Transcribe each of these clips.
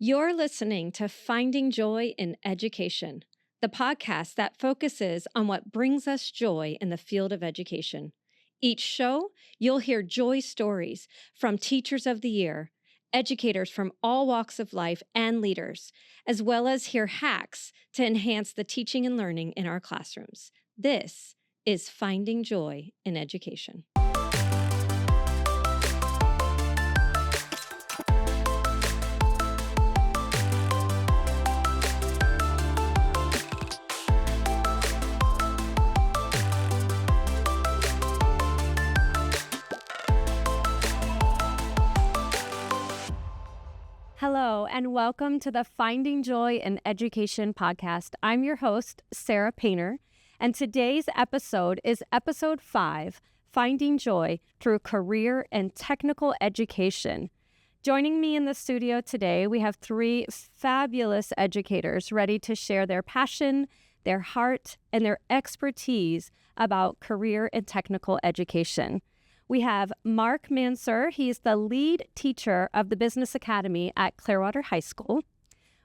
You're listening to Finding Joy in Education, the podcast that focuses on what brings us joy in the field of education. Each show, you'll hear joy stories from teachers of the year, educators from all walks of life, and leaders, as well as hear hacks to enhance the teaching and learning in our classrooms. This is Finding Joy in Education. Hello, and welcome to the Finding Joy in Education podcast. I'm your host, Sarah Painter, and today's episode is episode 5, Finding Joy Through Career and Technical Education. Joining me in the studio today, we have 3 fabulous educators ready to share their passion, their heart, and their expertise about career and technical education. We have Mark Mansur. He's the lead teacher of the Business Academy at Clearwater High School.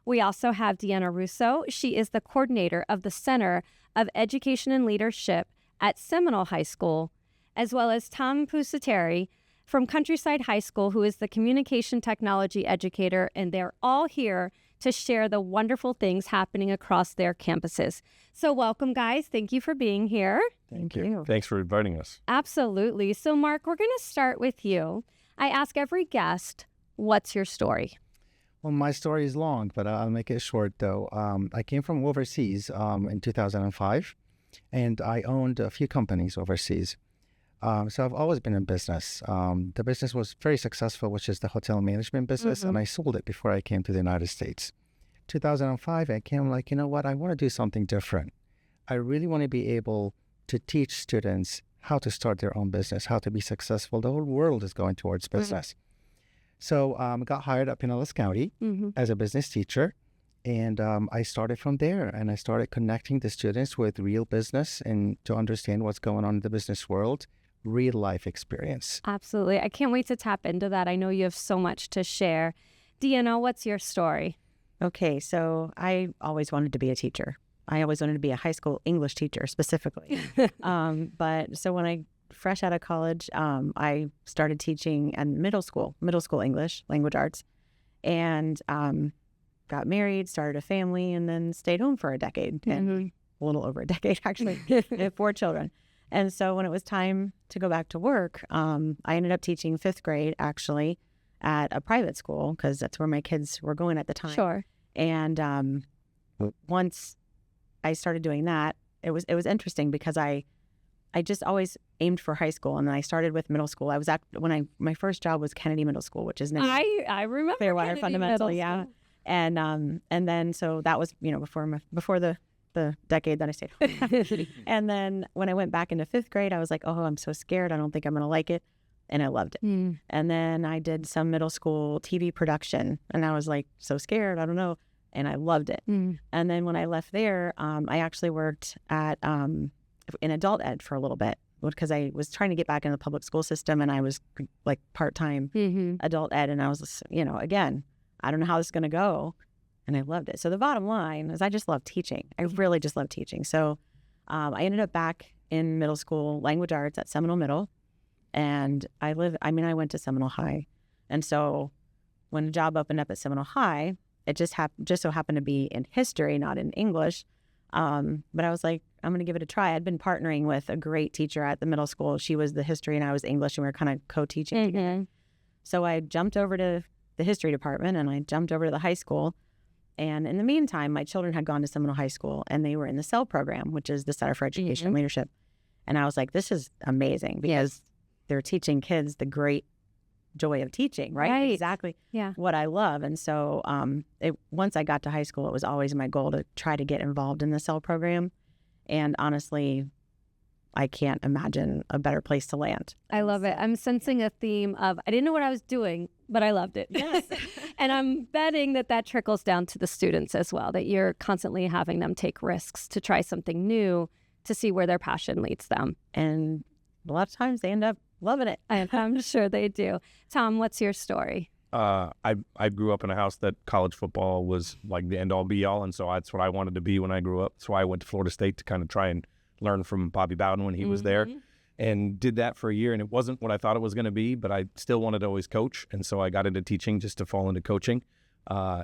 We also have Deanna Russo. She is the coordinator of the Center of Education and Leadership at Seminole High School, as well as Tom Pusateri from Countryside High School, who is the communication technology educator, and they're all here to share the wonderful things happening across their campuses. So welcome, guys. Thank you for being here. Thank you. Thanks for inviting us. Absolutely. So, Mark, we're going to start with you. I ask every guest, what's your story? Well, my story is long, but I'll make it short, though. I came from overseas in 2005, and I owned a few companies overseas. So I've always been in business. The business was very successful, which is the hotel management business, and I sold it before I came to the United States. 2005, I came like, you know what, I want to do something different. I really want to be able to teach students how to start their own business, how to be successful. The whole world is going towards business. So I got hired at Pinellas County as a business teacher, and I started from there, and I started connecting the students with real business and to understand what's going on in the business world. Real life experience. Absolutely. I can't wait to tap into that. I know you have so much to share. Deanna, what's your story? Okay, so I always wanted to be a teacher. I always wanted to be a high school English teacher specifically. But so when I fresh out of college, I started teaching at middle school English, language arts, and got married, started a family, and then stayed home for a decade, and a little over a decade actually. I have 4 children. And so when it was time to go back to work, I ended up teaching 5th grade, actually, at a private school, because that's where my kids were going at the time. Sure. And once I started doing that, it was interesting because I just always aimed for high school, and then I started with middle school. I was my first job was Kennedy Middle School, which is now I remember Clearwater Kennedy Fundamental, Middle yeah. School. And then so that was before the decade that I stayed home. And then when I went back into 5th grade, I was like, oh, I'm so scared. I don't think I'm going to like it. And I loved it. And then I did some middle school TV production, and I was like, so scared. I don't know. And I loved it. And then when I left there, I actually worked at in adult ed for a little bit because I was trying to get back into the public school system, and I was like part-time adult ed. And I was, again, I don't know how this is going to go. And I loved it. So the bottom line is I just love teaching. I really just love teaching. So I ended up back in middle school language arts at Seminole Middle. And I went to Seminole High. And so when a job opened up at Seminole High, it just so happened to be in history, not in English. But I was like, I'm going to give it a try. I'd been partnering with a great teacher at the middle school. She was the history and I was English, and we were kind of co-teaching together. So I jumped over to the history department, and I jumped over to the high school. And in the meantime, my children had gone to Seminole High School, and they were in the CEL program, which is the Center for Education and Leadership. And I was like, this is amazing because they're teaching kids the great joy of teaching, right? Exactly what I love. And so once I got to high school, it was always my goal to try to get involved in the CEL program. And honestly, I can't imagine a better place to land. I love it. I'm sensing a theme of, I didn't know what I was doing, but I loved it. Yes. And I'm betting that trickles down to the students as well, that you're constantly having them take risks to try something new to see where their passion leads them. And a lot of times they end up loving it. I'm sure they do. Tom, what's your story? I grew up in a house that college football was like the end all be all, and so that's what I wanted to be when I grew up. That's why I went to Florida State to kind of try and learn from Bobby Bowden when he was there, and did that for a year. And it wasn't what I thought it was going to be, but I still wanted to always coach, and so I got into teaching just to fall into coaching.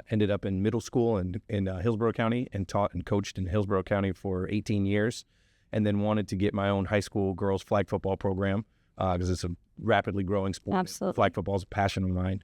Ended up in middle school in Hillsborough County and taught and coached in Hillsborough County for 18 years, and then wanted to get my own high school girls flag football program because it's a rapidly growing sport. Absolutely. Flag football is a passion of mine.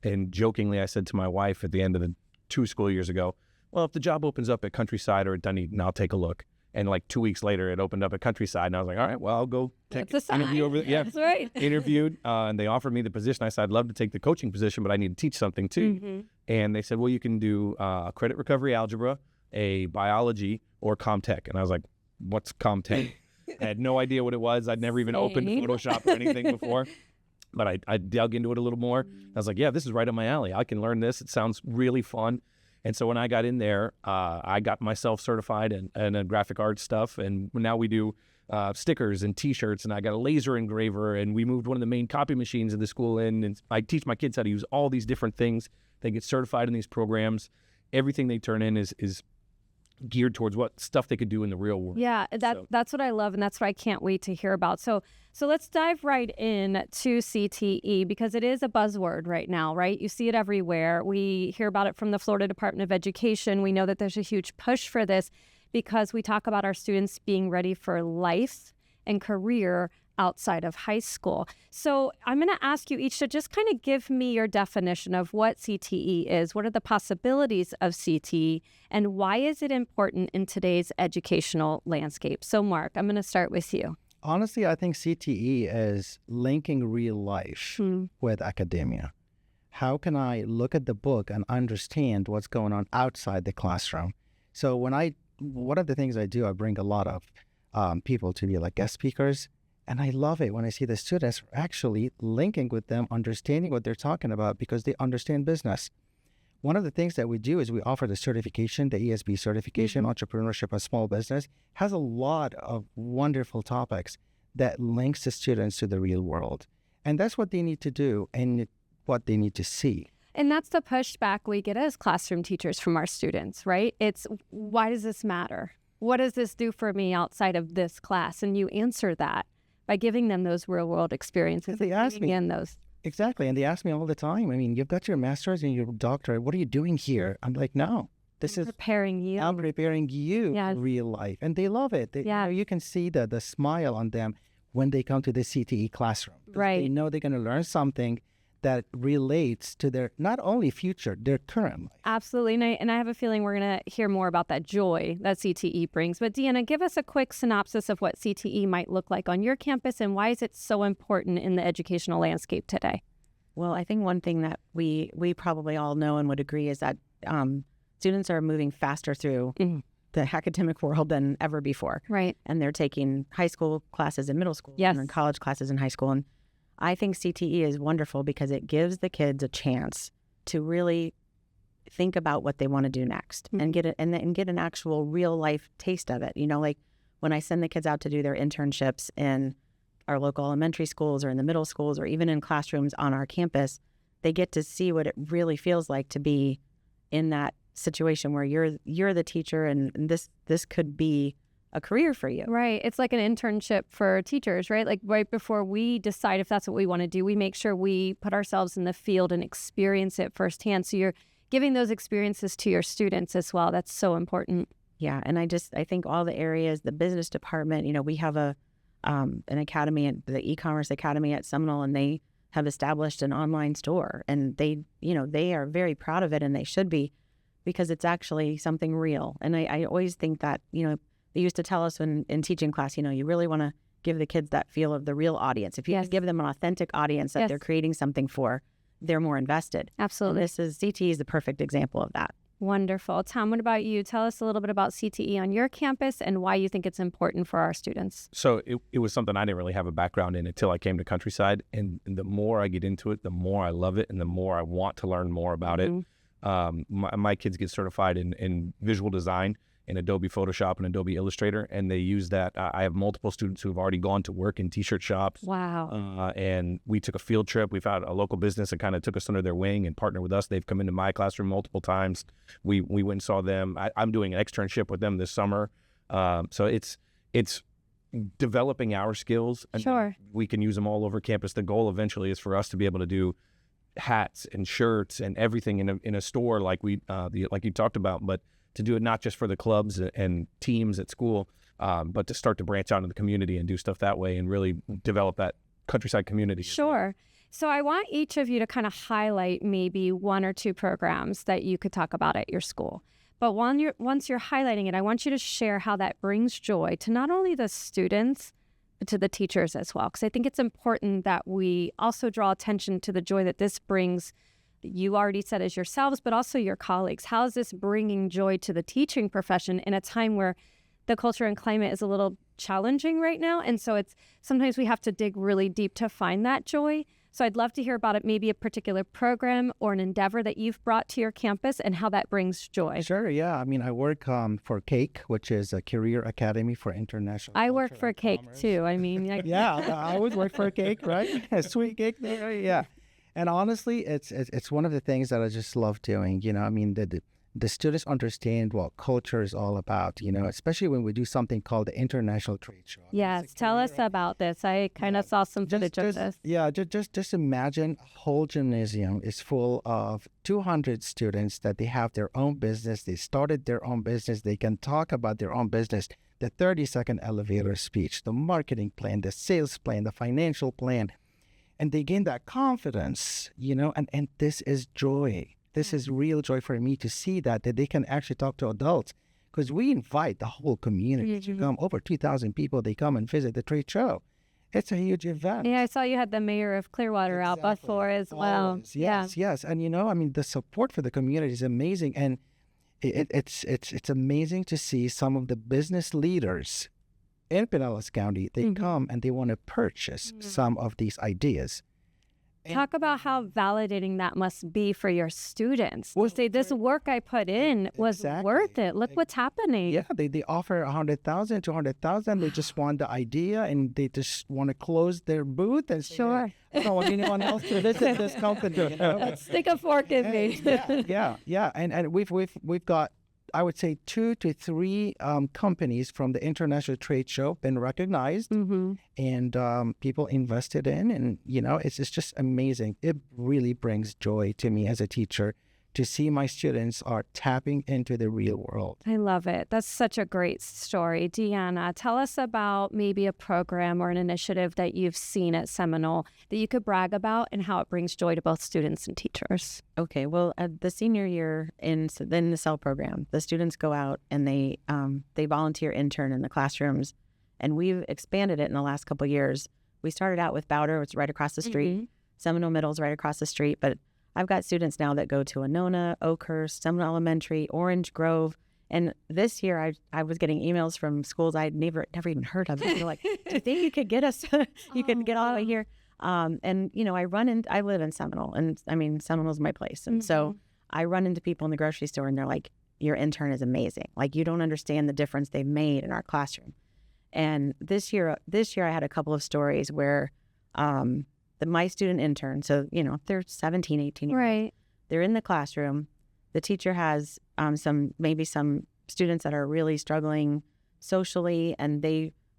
And jokingly, I said to my wife at the end of the 2 school years ago, well, if the job opens up at Countryside or at Dunedin, I'll take a look. And like 2 weeks later, it opened up at Countryside, and I was like, all right, well, I'll go take an interview over there. Yeah, that's right. Interviewed, and they offered me the position. I said, I'd love to take the coaching position, but I need to teach something too. And they said, well, you can do credit recovery algebra, a biology, or ComTech. And I was like, what's ComTech? I had no idea what it was. I'd never even opened Photoshop or anything before. But I dug into it a little more. I was like, yeah, this is right up my alley. I can learn this. It sounds really fun. And so when I got in there, I got myself certified in graphic art stuff. And now we do stickers and T-shirts. And I got a laser engraver. And we moved one of the main copy machines of the school in. And I teach my kids how to use all these different things. They get certified in these programs. Everything they turn in is geared towards what stuff they could do in the real world. Yeah, that's what I love, and that's what I can't wait to hear about. So let's dive right in to CTE, because it is a buzzword right now, right? You see it everywhere. We hear about it from the Florida Department of Education. We know that there's a huge push for this because we talk about our students being ready for life and career outside of high school. So I'm going to ask you each to just kind of give me your definition of what CTE is. What are the possibilities of CTE, and why is it important in today's educational landscape? So Mark, I'm going to start with you. Honestly, I think CTE is linking real life with academia. How can I look at the book and understand what's going on outside the classroom? So one of the things I do, I bring a lot of people to be like guest speakers. And I love it when I see the students actually linking with them, understanding what they're talking about because they understand business. One of the things that we do is we offer the certification, the ESB certification, Entrepreneurship and Small Business, has a lot of wonderful topics that links the students to the real world. And that's what they need to do and what they need to see. And that's the pushback we get as classroom teachers from our students, right? It's, why does this matter? What does this do for me outside of this class? And you answer that by giving them those real world experiences. They ask me those. Exactly. And they ask me all the time. I mean, you've got your master's and your doctorate. What are you doing here? I'm like, no, this is preparing you. I'm preparing you for real life. And they love it. You can see the smile on them when they come to the CTE classroom. Right. They know they're going to learn something that relates to their not only future, their current life. Absolutely. And I have a feeling we're going to hear more about that joy that CTE brings. But Deanna, give us a quick synopsis of what CTE might look like on your campus and why is it so important in the educational landscape today? Well, I think one thing that we probably all know and would agree is that students are moving faster through the academic world than ever before. Right. And they're taking high school classes in middle school and college classes in high school. And I think CTE is wonderful because it gives the kids a chance to really think about what they want to do next and get an actual real life taste of it. You know, like when I send the kids out to do their internships in our local elementary schools or in the middle schools or even in classrooms on our campus, they get to see what it really feels like to be in that situation where you're the teacher and this could be a career for you. Right. It's like an internship for teachers, right? Like right before we decide if that's what we want to do, we make sure we put ourselves in the field and experience it firsthand. So you're giving those experiences to your students as well. That's so important. Yeah. And I think all the areas, the business department, you know, we have an academy, the e-commerce academy at Seminole, and they have established an online store, and they are very proud of it, and they should be, because it's actually something real. And I always think that, you know, they used to tell us in teaching class, you know, you really want to give the kids that feel of the real audience. If you can give them an authentic audience that they're creating something for, they're more invested. Absolutely. And CTE is the perfect example of that. Wonderful. Tom, what about you? Tell us a little bit about CTE on your campus and why you think it's important for our students. So it was something I didn't really have a background in until I came to Countryside. And the more I get into it, the more I love it and the more I want to learn more about it. My kids get certified in visual design. in Adobe Photoshop and Adobe Illustrator, and they use that. I have multiple students who have already gone to work in T-shirt shops. Wow. And we took a field trip. We've had a local business that kind of took us under their wing and partnered with us. They've come into my classroom multiple times. We went and saw them. I'm doing an externship with them this summer. So it's developing our skills, and Sure. we can use them all over campus. The goal eventually is for us to be able to do hats and shirts and everything in a store like like you talked about, but to do it not just for the clubs and teams at school, but to start to branch out into the community and do stuff that way and really develop that countryside community. Sure. So I want each of you to kind of highlight maybe one or two programs that you could talk about at your school. But once you're highlighting it, I want you to share how that brings joy to not only the students, but to the teachers as well. Because I think it's important that we also draw attention to the joy that this brings. You already said as yourselves, but also your colleagues. How is this bringing joy to the teaching profession in a time where the culture and climate is a little challenging right now? And so sometimes we have to dig really deep to find that joy. So I'd love to hear about it, maybe a particular program or an endeavor that you've brought to your campus and how that brings joy. Sure, yeah. I mean, I work for CAKE, which is a Career Academy for International I work Culture for and CAKE Commerce. too. I mean, Yeah, I always work for CAKE, right? A sweet cake there, yeah. And honestly, it's one of the things that I just love doing. You know, I mean, the students understand what culture is all about, you know, especially when we do something called the International Trade Show. I mean, yes, it's a tell us career- about this. I kind of saw some footage of just, this. yeah, just imagine a whole gymnasium is full of 200 students that they have their own business. They started their own business. They can talk about their own business. The 30-second elevator speech, the marketing plan, the sales plan, the financial plan, and they gain that confidence, you know, and this is joy. This is real joy for me to see that they can actually talk to adults, because we invite the whole community to come. Over 2,000 people, they come and visit the trade show. It's a huge event. Yeah, I saw you had the mayor of Clearwater out before as well. Always. Yes. And you know, I mean, the support for the community is amazing. And it's amazing to see some of the business leaders in Pinellas County. They come and they want to purchase some of these ideas. Talk about how validating that must be for your students. Well, To say this work I put in was worth it. Look what's happening. Yeah, they offer 100,000, 200,000. They just want the idea and they just want to close their booth and say, Sure. I don't want anyone else to visit this company. You know? Let's stick a fork in me. Yeah. And we've got, I would say, 2 to 3 companies from the International Trade Show been recognized, and people invested in, and you know, it's just amazing. It really brings joy to me as a teacher to see my students are tapping into the real world. I love it. That's such a great story. Deanna, tell us about maybe a program or an initiative that you've seen at Seminole that you could brag about and how it brings joy to both students and teachers. Okay, well, at the senior year in the CEL program, the students go out and they volunteer intern in the classrooms, and we've expanded it in the last couple of years. We started out with Bowder, which is right across the street. Seminole Middle's right across the street, but I've got students now that go to Winona, Oakhurst, Seminole Elementary, Orange Grove. And this year I was getting emails from schools I'd never even heard of. They're like, do you think you could get us, you could get all the way here? And, you know, I live in Seminole, and I mean, Seminole's my place. And so I run into people in the grocery store and they're like, your intern is amazing. Like, you don't understand the difference they've made in our classroom. And this year I had a couple of stories where, my student intern, so, you know, they're 17, 18 years old. They're in the classroom. The teacher has some students that are really struggling socially, and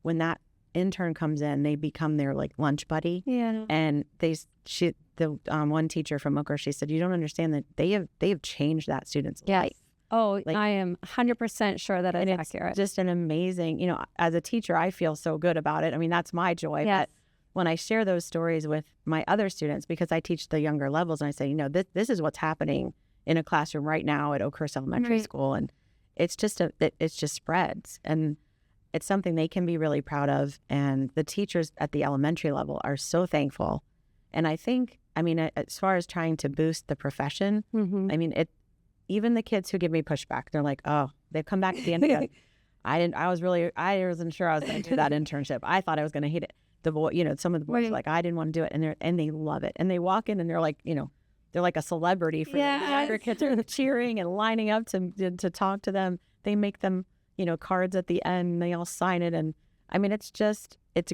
when that intern comes in, they become their like lunch buddy. Yeah. And one teacher from Oakhurst, she said, you don't understand that they have changed that student's life. Oh, Like, I am 100% sure that is accurate. Just an amazing, you know, as a teacher, I feel so good about it. I mean, that's my joy. Yes. But when I share those stories with my other students, because I teach the younger levels, and I say, you know, this is what's happening in a classroom right now at Oakhurst Elementary School, and it's just spreads, and it's something they can be really proud of. And the teachers at the elementary level are so thankful. And I think, I mean, as far as trying to boost the profession, I mean, even the kids who give me pushback, they're like, oh, they've come back at the end of it. I wasn't sure I was going to do that internship. I thought I was going to hate it. Some of the boys are like, I didn't want to do it. And they love it. And they walk in and they're like, you know, they're like a celebrity for the younger kids. They're cheering and lining up to talk to them. They make them cards at the end. They all sign it. And I mean, it's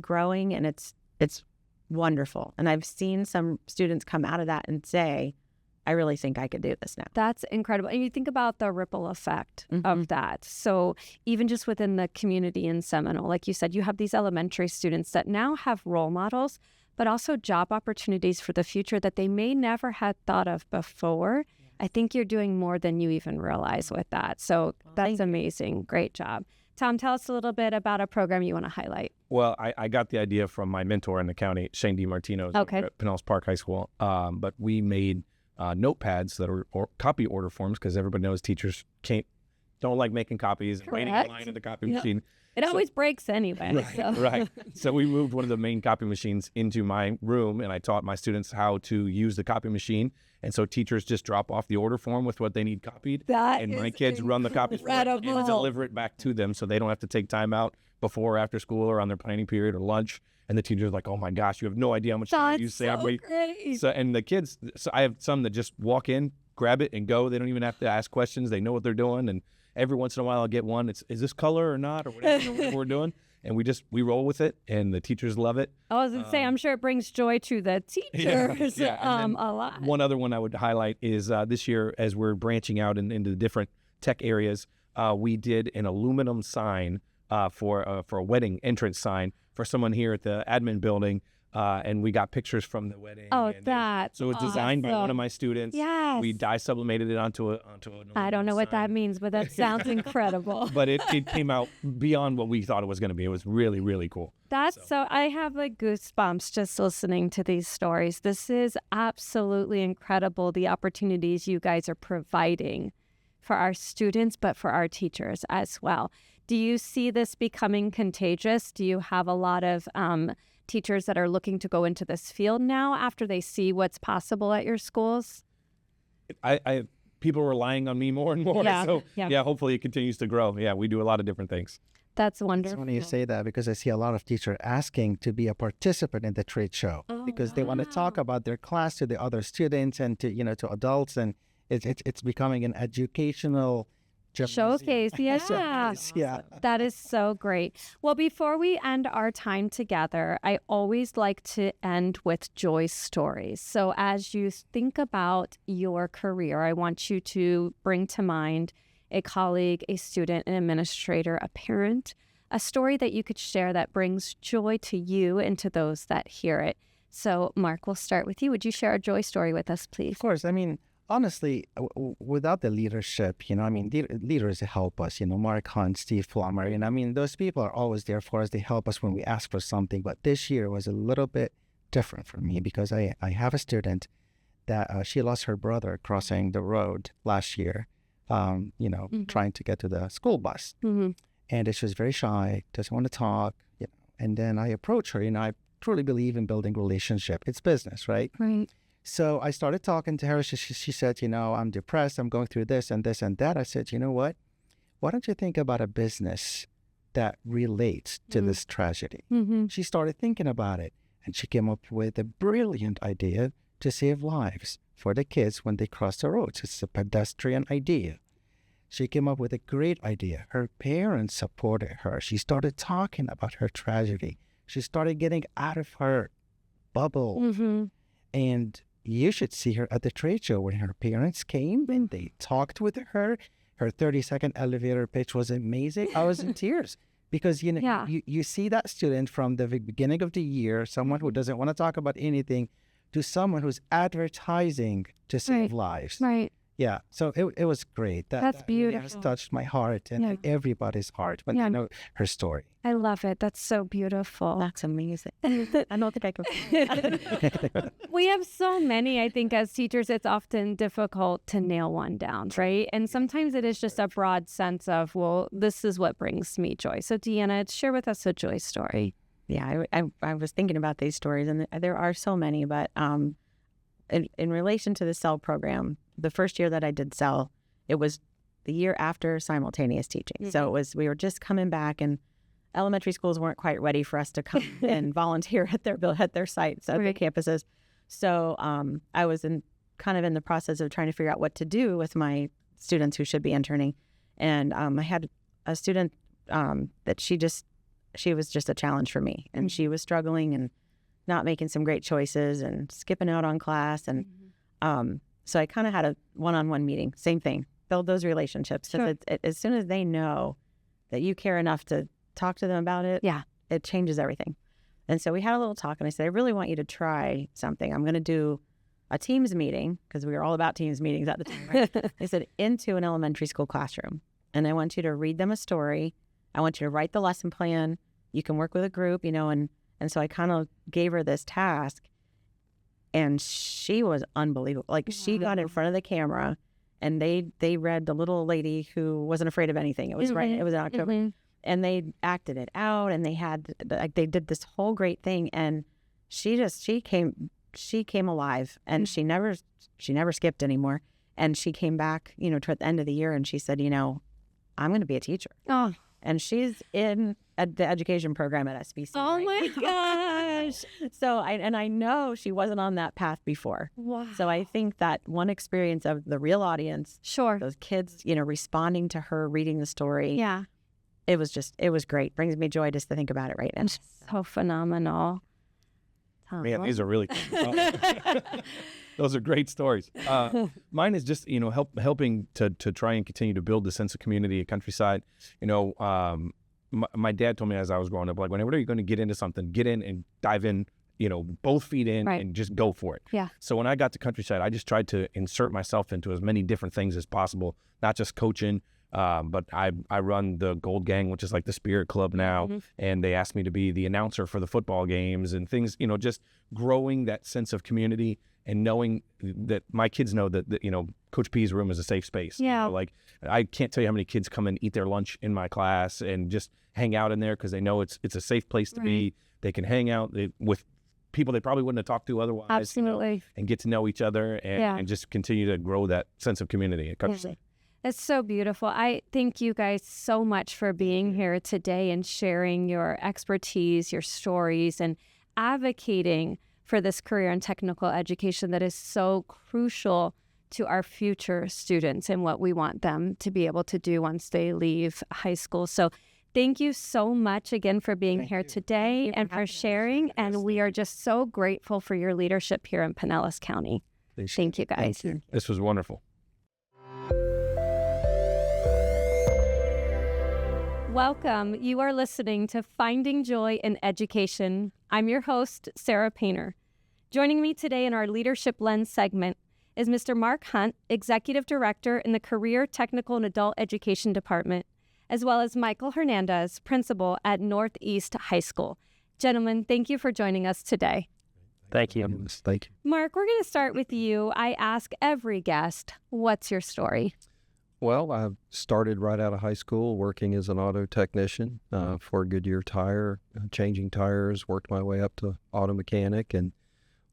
growing and it's wonderful. And I've seen some students come out of that and say, I really think I could do this now. That's incredible. And you think about the ripple effect of that. So even just within the community in Seminole, like you said, you have these elementary students that now have role models, but also job opportunities for the future that they may never had thought of before. I think you're doing more than you even realize with that. So that's amazing. Great job. Tom, tell us a little bit about a program you want to highlight. Well, I got the idea from my mentor in the county, Shane DiMartino, at Pinellas Park High School. But we made notepads that are copy order forms, because everybody knows teachers don't like making copies and waiting in line at the copy machine. It always breaks anyway. Right, right. So we moved one of the main copy machines into my room, and I taught my students how to use the copy machine. And so teachers just drop off the order form with what they need copied. And my kids run the copy form and deliver it back to them, so they don't have to take time out before or after school or on their planning period or lunch. And the teacher's like, oh my gosh, you have no idea how much time you say. Great. So, and the kids, so I have some that just walk in, grab it, and go. They don't even have to ask questions. They know what they're doing. And every once in a while I'll get one. Is this color or not, or whatever we're doing. And we roll with it, and the teachers love it. I was going to say, I'm sure it brings joy to the teachers a lot. One other one I would highlight is this year, as we're branching out into the different tech areas, we did an aluminum sign for a wedding entrance sign for someone here at the admin building. And we got pictures from the wedding. Oh, that's so it was designed by one of my students. Yes. We dye sublimated it onto an I don't know what that means, but that sounds incredible. But it came out beyond what we thought it was going to be. It was really, really cool. So I have like goosebumps just listening to these stories. This is absolutely incredible, the opportunities you guys are providing for our students, but for our teachers as well. Do you see this becoming contagious? Do you have a lot of teachers that are looking to go into this field now after they see what's possible at your schools? People are relying on me more and more. Yeah. So hopefully it continues to grow. Yeah, we do a lot of different things. That's wonderful. It's funny you say that, because I see a lot of teachers asking to be a participant in the trade show because they want to talk about their class to the other students and to adults, and it's becoming an educational showcase. Yeah. That is so great. Well, before we end our time together, I always like to end with joy stories. So as you think about your career, I want you to bring to mind a colleague, a student, an administrator, a parent, a story that you could share that brings joy to you and to those that hear it. So Mark, we'll start with you. Would you share a joy story with us, please? Of course. I mean, honestly, without the leadership, leaders help us, Mark Hunt, Steve Plummer, those people are always there for us. They help us when we ask for something. But this year was a little bit different for me, because I have a student that she lost her brother crossing the road last year, trying to get to the school bus. Mm-hmm. And she was very shy, doesn't want to talk, and then I approached her, I truly believe in building relationship. It's business, right? Right. So I started talking to her. She said, I'm depressed. I'm going through this and this and that. I said, you know what? Why don't you think about a business that relates to this tragedy? Mm-hmm. She started thinking about it, and she came up with a brilliant idea to save lives for the kids when they cross the roads. It's a pedestrian idea. She came up with a great idea. Her parents supported her. She started talking about her tragedy. She started getting out of her bubble. Mm-hmm. And you should see her at the trade show when her parents came and they talked with her. Her 30-second elevator pitch was amazing. I was in tears because, you see that student from the beginning of the year, someone who doesn't want to talk about anything, to someone who's advertising to save lives. Right. Yeah. So it was great. That's beautiful. That has touched my heart and everybody's heart when they know her story. I love it. That's so beautiful. That's amazing. I don't think I could. We have so many, I think, as teachers, it's often difficult to nail one down, right? And sometimes it is just a broad sense of, well, this is what brings me joy. So Deanna, share with us a joy story. Yeah, I was thinking about these stories, and there are so many, but in relation to the CEL program, the first year that I did CEL, it was the year after simultaneous teaching. Mm-hmm. So we were just coming back, and elementary schools weren't quite ready for us to come and volunteer at their sites, at their campuses. So I was in the process of trying to figure out what to do with my students who should be interning. And I had a student that she was just a challenge for me, and she was struggling and not making some great choices and skipping out on class. And so I kind of had a one-on-one meeting, same thing, build those relationships. Sure. As soon as they know that you care enough to talk to them about it, it changes everything. And so we had a little talk, and I said, I really want you to try something. I'm going to do a Teams meeting, because we were all about Teams meetings at the time, right? I said, into an elementary school classroom. And I want you to read them a story. I want you to write the lesson plan. You can work with a group, and so I kind of gave her this task, and she was unbelievable. Like, she got in front of the camera, and they read The Little Lady Who Wasn't Afraid of Anything. It was right. It was in October. And they acted it out, and they did this whole great thing. And she came alive, and she never skipped anymore. And she came back, toward the end of the year, and she said, I'm going to be a teacher. Oh. And she's in the education program at SBC. Oh, right? my gosh. So I know she wasn't on that path before. Wow. So I think that one experience of the real audience, sure, those kids, responding to her, reading the story. Yeah. It was great. Brings me joy just to think about it right now. So phenomenal. Man, these are really cool. Those are great stories. Mine is just, helping to try and continue to build the sense of community at Countryside. My dad told me as I was growing up, like, whenever you're going to get into something, get in and dive in, both feet in, right, and just go for it. Yeah. So when I got to Countryside, I just tried to insert myself into as many different things as possible, not just coaching. But I run the Gold Gang, which is like the Spirit Club now, and they asked me to be the announcer for the football games and things, just growing that sense of community and knowing that my kids know that Coach P's room is a safe space. Yeah. Like, I can't tell you how many kids come and eat their lunch in my class and just hang out in there because they know it's a safe place to be. They can hang out with people they probably wouldn't have talked to otherwise. Absolutely. And get to know each other and just continue to grow that sense of community at Countryside. It's so beautiful. I thank you guys so much for being here today and sharing your expertise, your stories, and advocating for this career in technical education that is so crucial to our future students and what we want them to be able to do once they leave high school. So thank you so much again for being here today and for sharing. And we are just so grateful for your leadership here in Pinellas County. Thank you, guys. Thank you. This was wonderful. Welcome. You are listening to Finding Joy in Education. I'm your host, Sarah Painter. Joining me today in our Leadership Lens segment is Mr. Mark Hunt, Executive Director in the Career, Technical, and Adult Education Department, as well as Michael Hernandez, Principal at Northeast High School. Gentlemen, thank you for joining us today. Thank you. Thank you. Mark, we're going to start with you. I ask every guest, what's your story? Well, I started right out of high school working as an auto technician for Goodyear Tire, changing tires, worked my way up to auto mechanic, and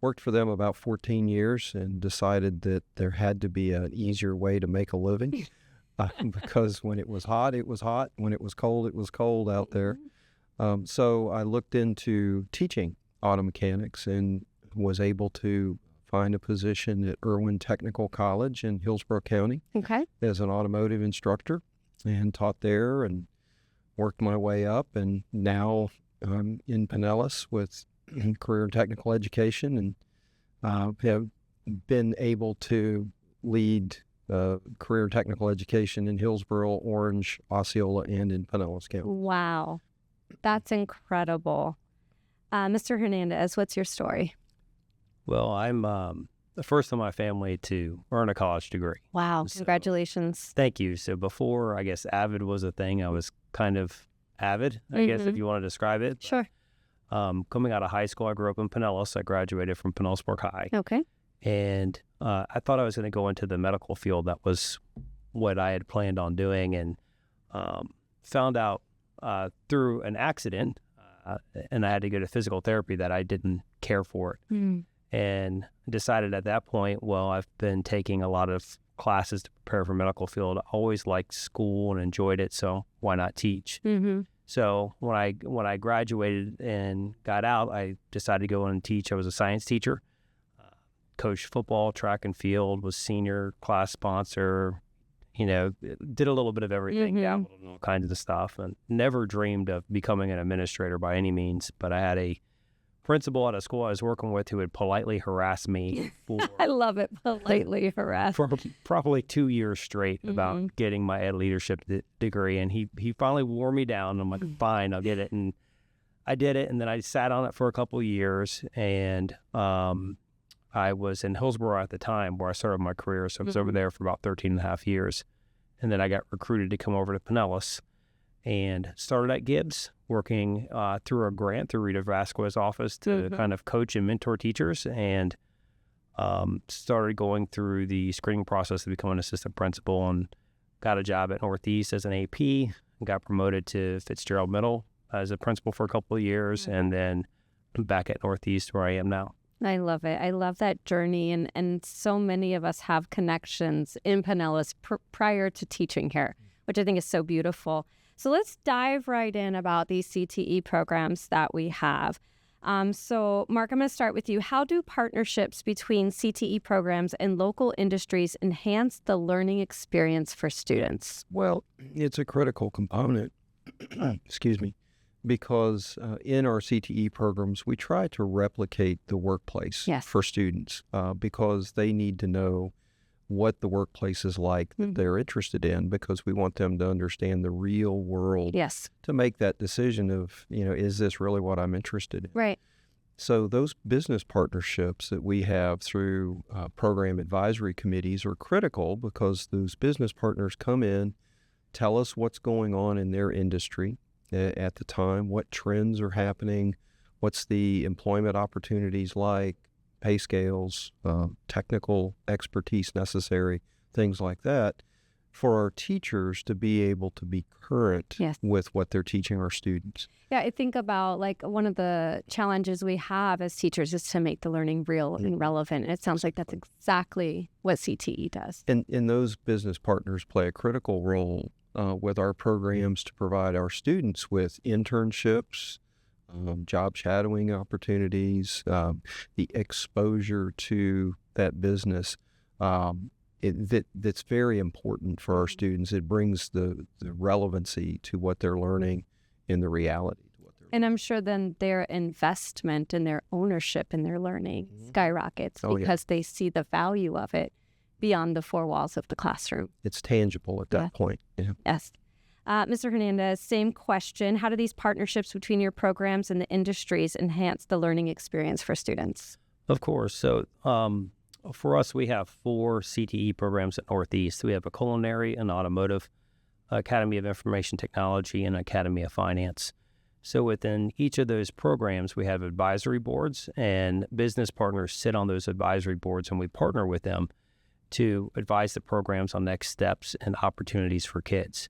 worked for them about 14 years and decided that there had to be an easier way to make a living because when it was hot, it was hot. When it was cold out there. So I looked into teaching auto mechanics and was able to find a position at Irwin Technical College in Hillsborough County as an automotive instructor and taught there and worked my way up. And now I'm in Pinellas with career and technical education and have been able to lead career and technical education in Hillsborough, Orange, Osceola, and in Pinellas County. Wow. That's incredible. Mr. Hernandez, what's your story? Well, I'm the first in my family to earn a college degree. Wow. So, congratulations. Thank you. So before, I guess, avid was a thing, I was kind of avid, I guess, if you want to describe it. Sure. Coming out of high school, I grew up in Pinellas. I graduated from Pinellas Park High. Okay. And I thought I was going to go into the medical field. That was what I had planned on doing, and found out through an accident, and I had to go to physical therapy, that I didn't care for it. And decided at that point, well, I've been taking a lot of classes to prepare for medical field. I always liked school and enjoyed it, so why not teach? So when I graduated and got out, I decided to go in and teach. I was a science teacher, coached football, track and field, was senior class sponsor, did a little bit of everything, dabbled in all kinds of stuff, and never dreamed of becoming an administrator by any means. But I had a principal at a school I was working with who would politely harass me for I love it. Politely harass. for probably 2 years straight about getting my ed leadership degree. And he finally wore me down. I'm like, fine, I'll get it. And I did it. And then I sat on it for a couple of years. And I was in Hillsborough at the time where I started my career. So I was over there for about 13 and a half years. And then I got recruited to come over to Pinellas and started at Gibbs, working through a grant through Rita Vasquez's office to kind of coach and mentor teachers, and started going through the screening process to become an assistant principal, and got a job at Northeast as an AP, and got promoted to Fitzgerald Middle as a principal for a couple of years, and then back at Northeast where I am now. I love it. I love that journey. And so many of us have connections in Pinellas prior to teaching here, which I think is so beautiful. So let's dive right in about these CTE programs that we have. So Mark, I'm going to start with you. How do partnerships between CTE programs and local industries enhance the learning experience for students? Well, it's a critical component, excuse me, because in our CTE programs, we try to replicate the workplace for students because they need to know what the workplace is like that they're interested in, because we want them to understand the real world to make that decision of, is this really what I'm interested in? Right. So those business partnerships that we have through program advisory committees are critical, because those business partners come in, tell us what's going on in their industry at the time, what trends are happening, what's the employment opportunities like, pay scales, technical expertise necessary, things like that, for our teachers to be able to be current with what they're teaching our students. Yeah, I think about like one of the challenges we have as teachers is to make the learning real and relevant. And it sounds like that's exactly what CTE does. And those business partners play a critical role with our programs to provide our students with internships, job shadowing opportunities, the exposure to that business. That's very important for our students. It brings the relevancy to what they're learning in the reality. And I'm sure then their investment and their ownership in their learning skyrockets because they see the value of it beyond the four walls of the classroom. It's tangible at that point. Yeah. Yes. Mr. Hernandez, same question. How do these partnerships between your programs and the industries enhance the learning experience for students? Of course. So for us, we have 4 CTE programs at Northeast. We have a culinary, an automotive, Academy of Information Technology, and Academy of Finance. So within each of those programs, we have advisory boards, and business partners sit on those advisory boards, and we partner with them to advise the programs on next steps and opportunities for kids.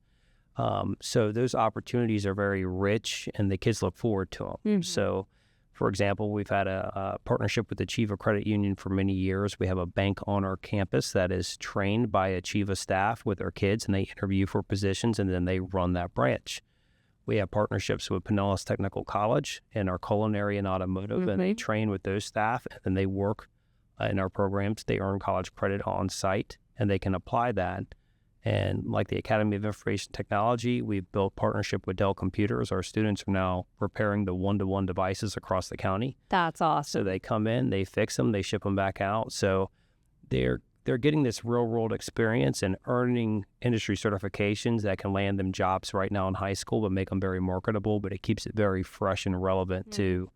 So those opportunities are very rich, and the kids look forward to them. So, for example, we've had a partnership with the Achieva Credit Union for many years. We have a bank on our campus that is trained by Achieva staff with our kids, and they interview for positions, and then they run that branch. We have partnerships with Pinellas Technical College and our culinary and automotive, and they train with those staff, and then they work in our programs. They earn college credit on site, and they can apply that. And like the Academy of Information Technology, we've built partnership with Dell Computers. Our students are now repairing the one-to-one devices across the county. That's awesome. So they come in, they fix them, they ship them back out. So they're getting this real-world experience and earning industry certifications that can land them jobs right now in high school, but make them very marketable. But it keeps it very fresh and relevant to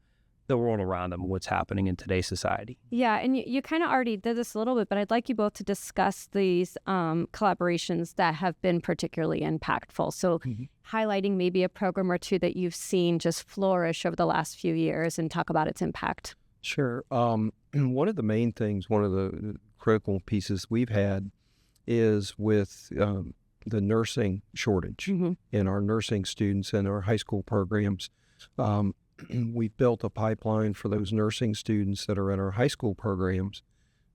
the world around them, what's happening in today's society. Yeah, and you kind of already did this a little bit, but I'd like you both to discuss these collaborations that have been particularly impactful. So highlighting maybe a program or two that you've seen just flourish over the last few years and talk about its impact. Sure. One of the main things, one of the critical pieces we've had is with the nursing shortage in our nursing students and our high school programs. We've built a pipeline for those nursing students that are in our high school programs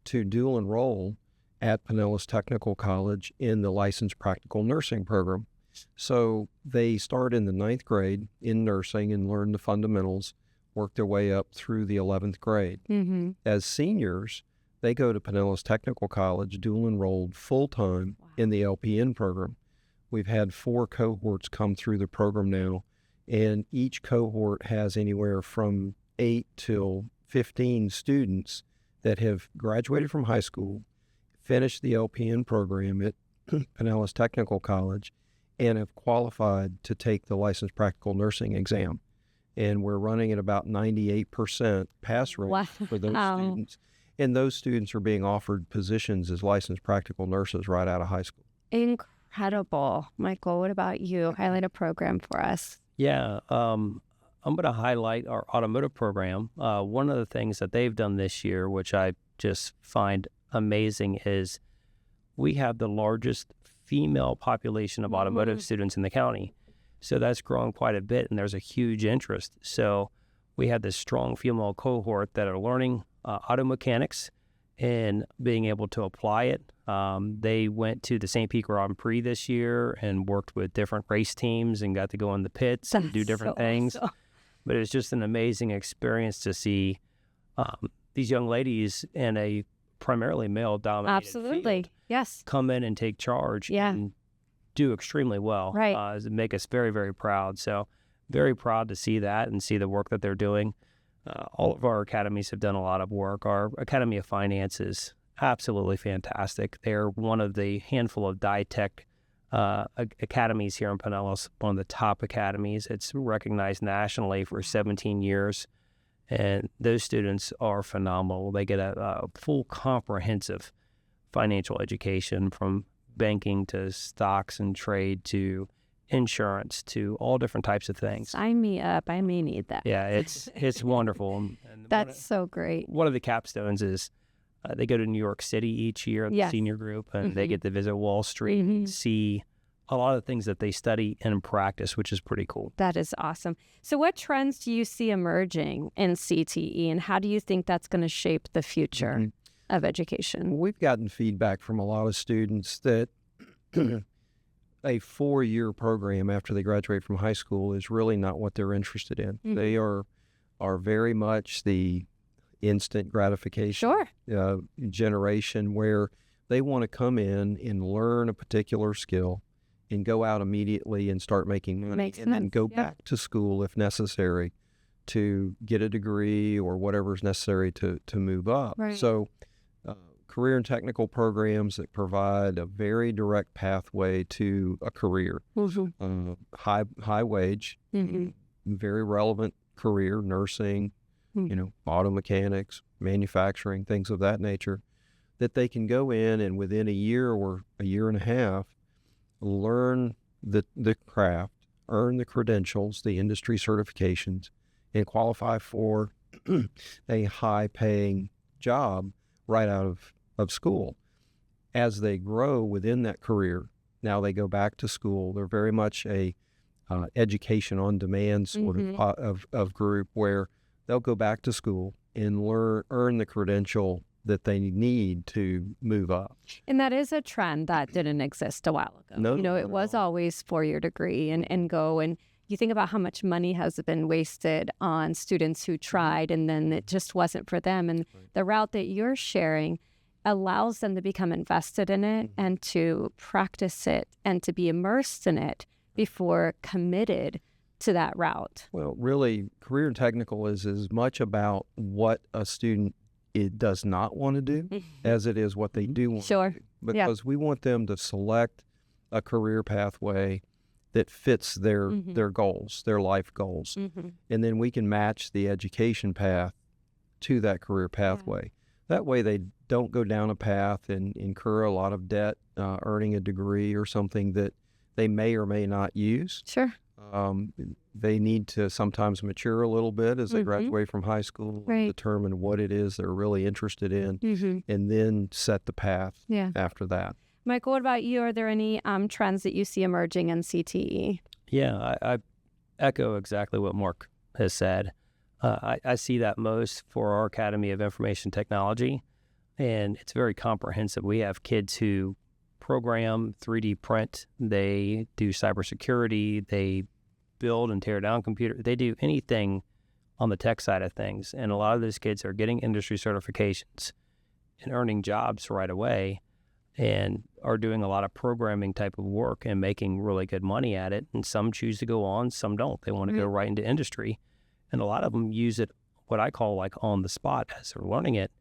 to dual enroll at Pinellas Technical College in the licensed practical nursing program. So they start in the 9th grade in nursing and learn the fundamentals, work their way up through the 11th grade. As seniors, they go to Pinellas Technical College, dual enrolled full-time in the LPN program. We've had 4 cohorts come through the program now, and each cohort has anywhere from 8 till 15 students that have graduated from high school, finished the LPN program at Pinellas Technical College, and have qualified to take the licensed practical nursing exam. And we're running at about 98% pass rate for those students. And those students are being offered positions as licensed practical nurses right out of high school. Incredible. Michael, what about you? Highlight a program for us. Yeah, I'm going to highlight our automotive program. One of the things that they've done this year, which I just find amazing, is we have the largest female population of automotive students in the county. So that's grown quite a bit, and there's a huge interest. So we have this strong female cohort that are learning auto mechanics and being able to apply it. They went to the St. Pete Grand Prix this year and worked with different race teams and got to go in the pits and do different things. Awesome. But it was just an amazing experience to see these young ladies in a primarily male-dominated field yes, come in and take charge and do extremely well. Right. Make us very, very proud. So very proud to see that and see the work that they're doing. All of our academies have done a lot of work. Our Academy of Finance is absolutely fantastic. They're one of the handful of tech academies here in Pinellas, one of the top academies. It's recognized nationally for 17 years, and those students are phenomenal. They get a full comprehensive financial education, from banking to stocks and trade to insurance to all different types of things. Sign me up. I may need that. Yeah, it's wonderful. And That's so great. One of the capstones is they go to New York City each year, the senior group, and they get to visit Wall Street and see a lot of things that they study and practice, which is pretty cool. That is awesome. So what trends do you see emerging in CTE, and how do you think that's going to shape the future of education? Well, we've gotten feedback from a lot of students that a 4-year program after they graduate from high school is really not what they're interested in. They are very much the instant gratification generation, where they want to come in and learn a particular skill and go out immediately and start making money, and then go back to school if necessary to get a degree or whatever's necessary to move up. Right. So career and technical programs that provide a very direct pathway to a career, high wage, very relevant career, nursing, auto mechanics, manufacturing, things of that nature, that they can go in and within a year or a year and a half learn the craft, earn the credentials, the industry certifications, and qualify for a high-paying job right out of school. As they grow within that career, now they go back to school. They're very much a education on demand sort of group, where they'll go back to school and earn the credential that they need to move up. And that is a trend that didn't exist a while ago. No, it was always 4-year degree and go. And you think about how much money has been wasted on students who tried and then it just wasn't for them. And the route that you're sharing allows them to become invested in it and to practice it and to be immersed in it before committed to that route. Well, really, career and technical is as much about what a student does not want to do as it is what they do want to do. Because we want them to select a career pathway that fits their goals, their life goals. And then we can match the education path to that career pathway. That way they don't go down a path and incur a lot of debt earning a degree or something that they may or may not use. Sure. They need to sometimes mature a little bit as they graduate from high school, determine what it is they're really interested in, and then set the path after that. Michael, what about you? Are there any trends that you see emerging in CTE? Yeah, I echo exactly what Mark has said. I see that most for our Academy of Information Technology, and it's very comprehensive. We have kids who program, 3D print, they do cybersecurity, they build and tear down computers. They do anything on the tech side of things. And a lot of those kids are getting industry certifications and earning jobs right away. and are doing a lot of programming type of work and making really good money at it. And some choose to go on, some don't. They want to go right into industry. And a lot of them use it, what I call like on the spot as they're learning it.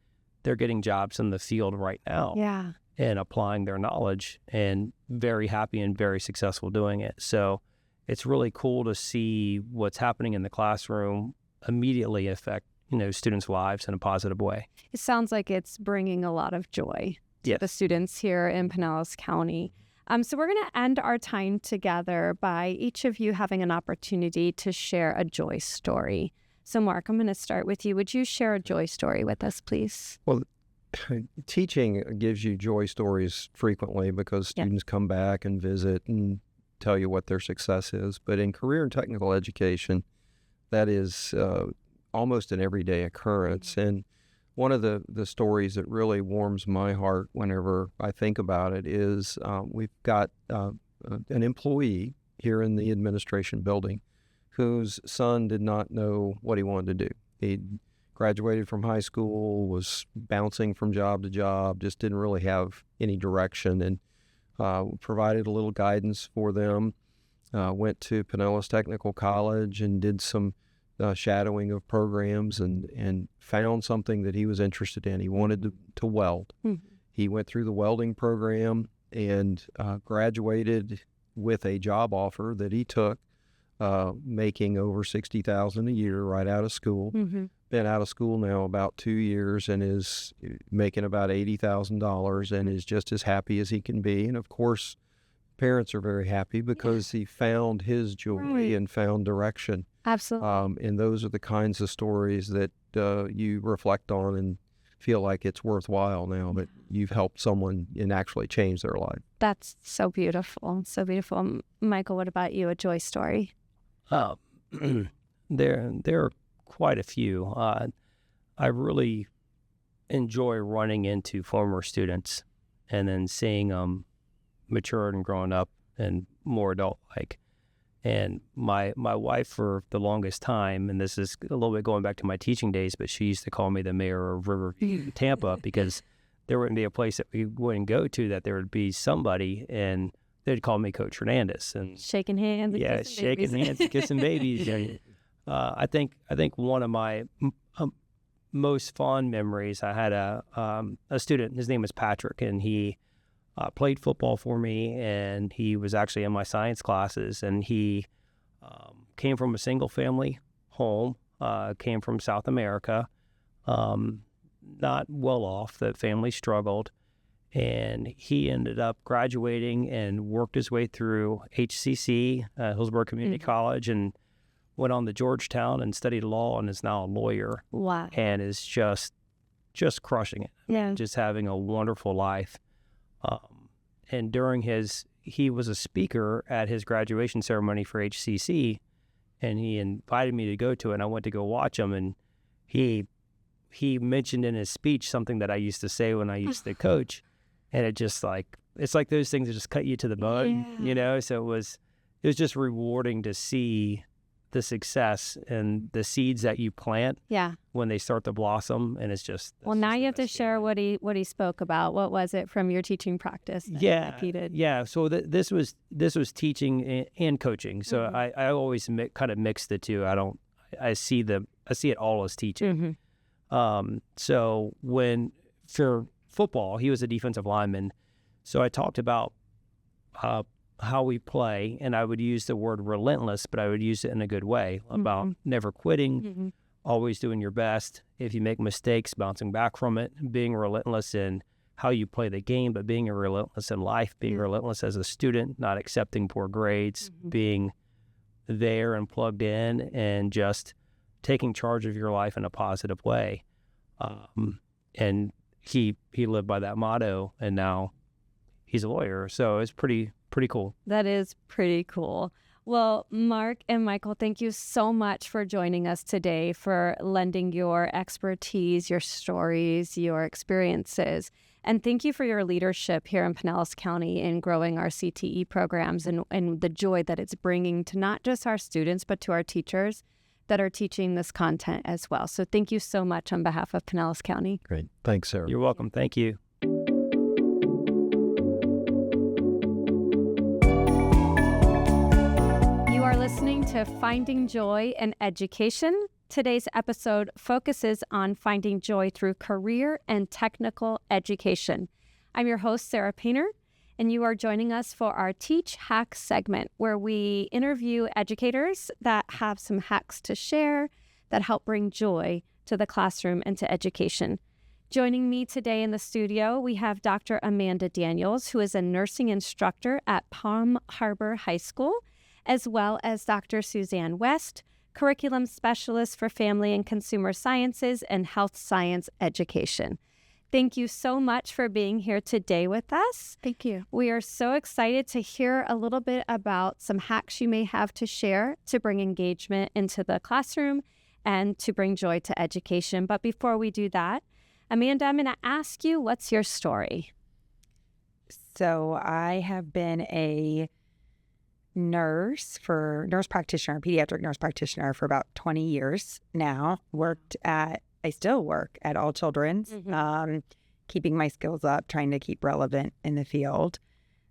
They're getting jobs in the field right now. Yeah. And applying their knowledge and very happy and very successful doing it. So it's really cool to see what's happening in the classroom immediately affect, students' lives in a positive way. It sounds like it's bringing a lot of joy to the students here in Pinellas County. So we're going to end our time together by each of you having an opportunity to share a joy story. So Mark, I'm going to start with you. Would you share a joy story with us, please? Well, teaching gives you joy stories frequently because students come back and visit and tell you what their success is. But in career and technical education, that is almost an everyday occurrence. And one of the stories that really warms my heart whenever I think about it is we've got an employee here in the administration building whose son did not know what he wanted to do. He graduated from high school, was bouncing from job to job, just didn't really have any direction, and provided a little guidance for them. Went to Pinellas Technical College and did some shadowing of programs and found something that he was interested in. He wanted to weld. He went through the welding program and graduated with a job offer that he took, making over $60,000 a year right out of school. Been out of school now about 2 years and is making about $80,000 and is just as happy as he can be. And of course, parents are very happy because he found his joy and found direction. Absolutely. And those are the kinds of stories that you reflect on and feel like it's worthwhile now that you've helped someone and actually change their life. That's so beautiful. So beautiful. Michael, what about you? A joy story? There are quite a few. I really enjoy running into former students and then seeing them matured and growing up and more adult-like. And my wife for the longest time, and this is a little bit going back to my teaching days, but she used to call me the mayor of Riverview, Tampa, because there wouldn't be a place that we wouldn't go to that there would be somebody, and they'd call me Coach Hernandez. And shaking hands. And shaking hands, kissing babies. I think one of my most fond memories, I had a student, his name was Patrick, and he played football for me, and he was actually in my science classes, and he came from a single-family home, came from South America, not well off. The family struggled, and he ended up graduating and worked his way through HCC, Hillsborough Community College, and went on to Georgetown and studied law and is now a lawyer. Wow. And is just crushing it. Yeah. Just having a wonderful life. And during he was a speaker at his graduation ceremony for HCC, and he invited me to go to it, and I went to go watch him, and he mentioned in his speech something that I used to say when I used to coach, and it's like those things that just cut you to the bone, so it was just rewarding to see the success and the seeds that you plant when they start to blossom, and it's just now you have to share what he spoke about. What was it from your teaching practice that he did? So this was teaching and coaching, so I always kind of mix the two. I see it all as teaching. So when for football, he was a defensive lineman, so I talked about how we play, and I would use the word relentless, but I would use it in a good way, about never quitting, always doing your best. If you make mistakes, bouncing back from it, being relentless in how you play the game, but being relentless in life, being relentless as a student, not accepting poor grades, being there and plugged in, and just taking charge of your life in a positive way. And he lived by that motto, and now he's a lawyer. So it's pretty cool. That is pretty cool. Well, Mark and Michael, thank you so much for joining us today, for lending your expertise, your stories, your experiences. And thank you for your leadership here in Pinellas County in growing our CTE programs and the joy that it's bringing to not just our students, but to our teachers that are teaching this content as well. So thank you so much on behalf of Pinellas County. Great. Thanks, Sarah. You're welcome. Thank you. listening to Finding Joy in Education. Today's episode focuses on finding joy through career and technical education. I'm your host, Sarah Painter, and you are joining us for our Teach Hacks segment, where we interview educators that have some hacks to share that help bring joy to the classroom and to education. Joining me today in the studio, we have Dr. Amanda Daniels, who is a nursing instructor at Palm Harbor High School, as well as Dr. Suzanne West, curriculum specialist for family and consumer sciences and health science education. Thank you so much for being here today with us. Thank you. We are so excited to hear a little bit about some hacks you may have to share to bring engagement into the classroom and to bring joy to education. But before we do that, Amanda, I'm going to ask you, what's your story? So I have been a nurse practitioner, pediatric nurse practitioner for about 20 years now. I still work at All Children's, keeping my skills up, trying to keep relevant in the field.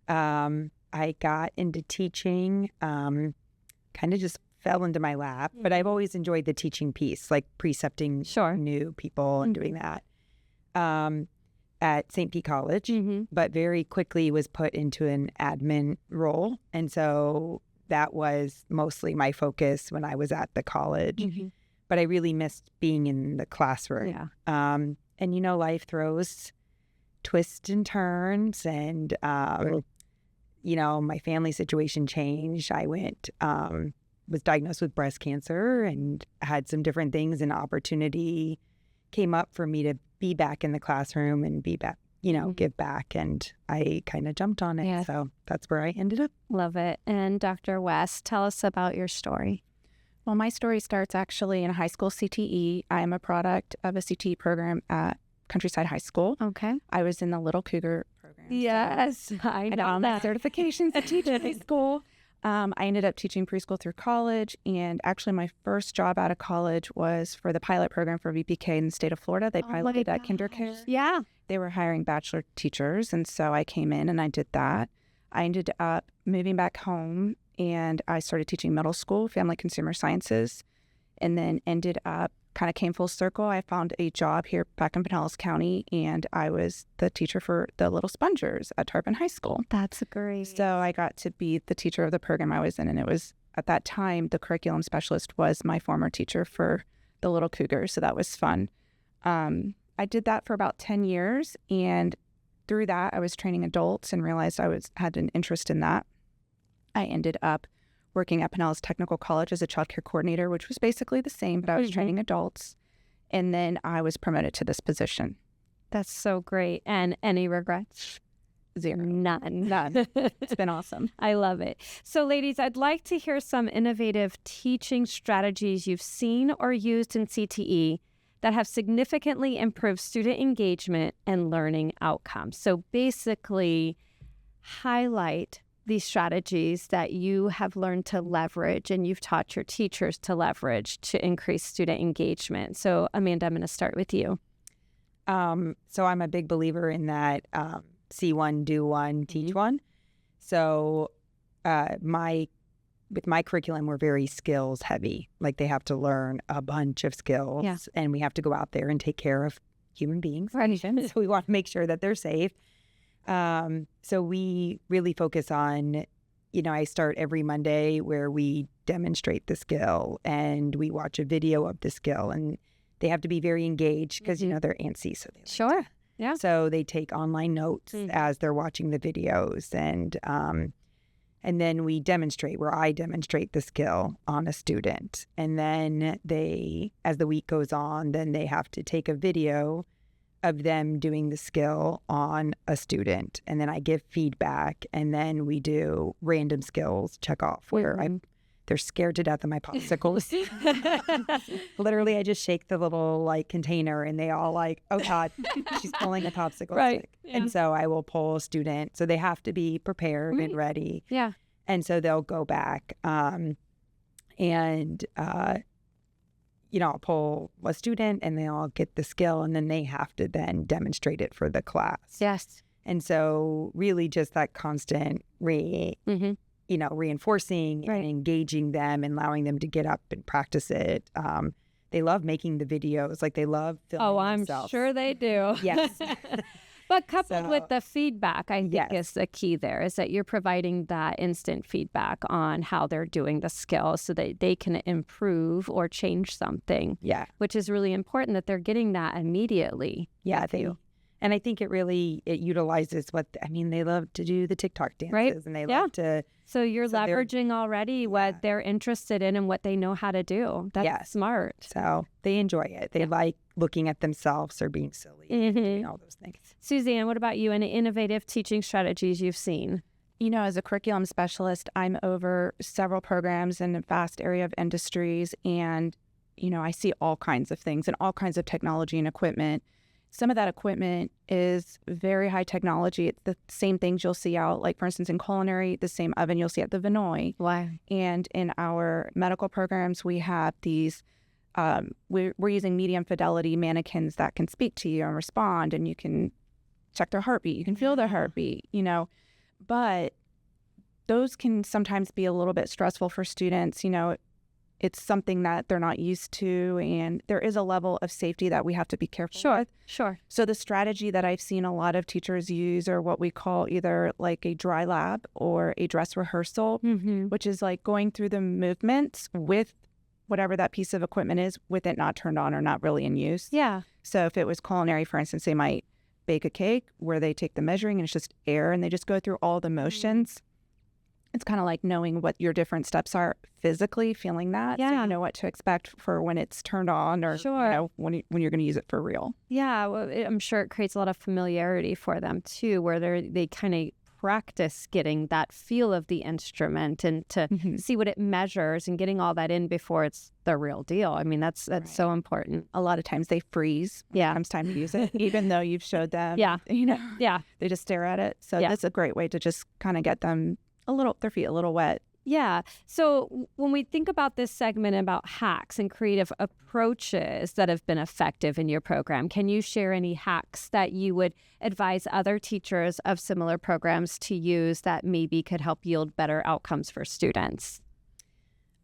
I got into teaching, kind of just fell into my lap, but I've always enjoyed the teaching piece, like precepting new people and doing that. At St. Pete College, but very quickly was put into an admin role. And so that was mostly my focus when I was at the college. But I really missed being in the classroom. And, life throws twists and turns. And, my family situation changed. I was diagnosed with breast cancer and had some different things, and opportunity came up for me to be back in the classroom and be back, give back. And I kind of jumped on it. Yeah. So that's where I ended up. Love it. And Dr. West, tell us about your story. Well, my story starts actually in a high school CTE. I am a product of a CTE program at Countryside High School. Okay. I was in the Little Cougar program. Yes, so I know all my certifications to teach in high school. I ended up teaching preschool through college, and actually my first job out of college was for the pilot program for VPK in the state of Florida. They piloted at KinderCare. Yeah. They were hiring bachelor teachers, and so I came in and I did that. I ended up moving back home, and I started teaching middle school, family consumer sciences, and then ended up kind of came full circle. I found a job here back in Pinellas County, and I was the teacher for the Little Spongers at Tarpon High School. That's great. So I got to be the teacher of the program I was in, and it was, at that time, the curriculum specialist was my former teacher for the Little Cougars, so that was fun. I did that for about 10 years, and through that, I was training adults and realized I had an interest in that. I ended up working at Pinellas Technical College as a child care coordinator, which was basically the same, but I was training adults. And then I was promoted to this position. That's so great. And any regrets? Zero. None. It's been awesome. I love it. So ladies, I'd like to hear some innovative teaching strategies you've seen or used in CTE that have significantly improved student engagement and learning outcomes. So basically, highlight these strategies that you have learned to leverage and you've taught your teachers to leverage to increase student engagement. So Amanda, I'm going to start with you. So I'm a big believer in that see one, do one, teach one. So with my curriculum, we're very skills heavy. Like they have to learn a bunch of skills, and we have to go out there and take care of human beings. Right. So we want to make sure that they're safe. So we really focus on, I start every Monday where we demonstrate the skill and we watch a video of the skill, and they have to be very engaged because, they're antsy. So they Sure. Yeah. So they take online notes as they're watching the videos, and then we demonstrate where I demonstrate the skill on a student. And then as the week goes on, then they have to take a video of them doing the skill on a student, and then I give feedback, and then we do random skills check off where they're scared to death of my popsicles. Literally, I just shake the little container, and they all oh God, she's pulling a popsicle stick. Yeah. And so I will pull a student, so they have to be prepared and ready. Yeah. And so they'll go back, I'll pull a student and they all get the skill, and then they have to then demonstrate it for the class. Yes. And so really just that constant reinforcing and engaging them and allowing them to get up and practice it. They love making the videos. Like, they love filming I'm themselves. sure they do. Yes. But coupled with the feedback, I think Yes. is the key there, is that you're providing that instant feedback on how they're doing the skill so that they can improve or change something, Yeah. which is really important that they're getting that immediately. Yeah. with you. And I think it utilizes they love to do the TikTok dances, Right. and they Yeah. love to. So you're So they're- leveraging already what they're interested in and what they know how to do. That's Yeah. smart. So they enjoy it. They like looking at themselves or being silly, and doing all those things. Suzanne, what about you? Any innovative teaching strategies you've seen? As a curriculum specialist, I'm over several programs in a vast area of industries, and, I see all kinds of things and all kinds of technology and equipment. Some of that equipment is very high technology. It's the same things you'll see out, like, for instance, in culinary, the same oven you'll see at the Vinoy. Wow. And in our medical programs, we have these, we're using medium fidelity mannequins that can speak to you and respond, and you can check their heartbeat. You can feel their heartbeat, But those can sometimes be a little bit stressful for students. It's something that they're not used to, and there is a level of safety that we have to be careful with. Sure. So the strategy that I've seen a lot of teachers use are what we call either like a dry lab or a dress rehearsal, which is like going through the movements with whatever that piece of equipment is, with it not turned on or not really in use. Yeah. So if it was culinary, for instance, they might bake a cake where they take the measuring and it's just air and they just go through all the motions. It's kind of like knowing what your different steps are physically, feeling that. So Yeah. you know what to expect for when it's turned on, or Sure. when you're going to use it for real. Yeah, well, I'm sure it creates a lot of familiarity for them too, where they kind of practice getting that feel of the instrument and to see what it measures and getting all that in before it's the real deal. I mean, that's so important. A lot of times they freeze when Yeah. it comes time to use it, even though you've showed them. Yeah. Yeah. They just stare at it. So Yeah. that's a great way to just kind of get them their feet a little wet. Yeah. So when we think about this segment about hacks and creative approaches that have been effective in your program, can you share any hacks that you would advise other teachers of similar programs to use that maybe could help yield better outcomes for students?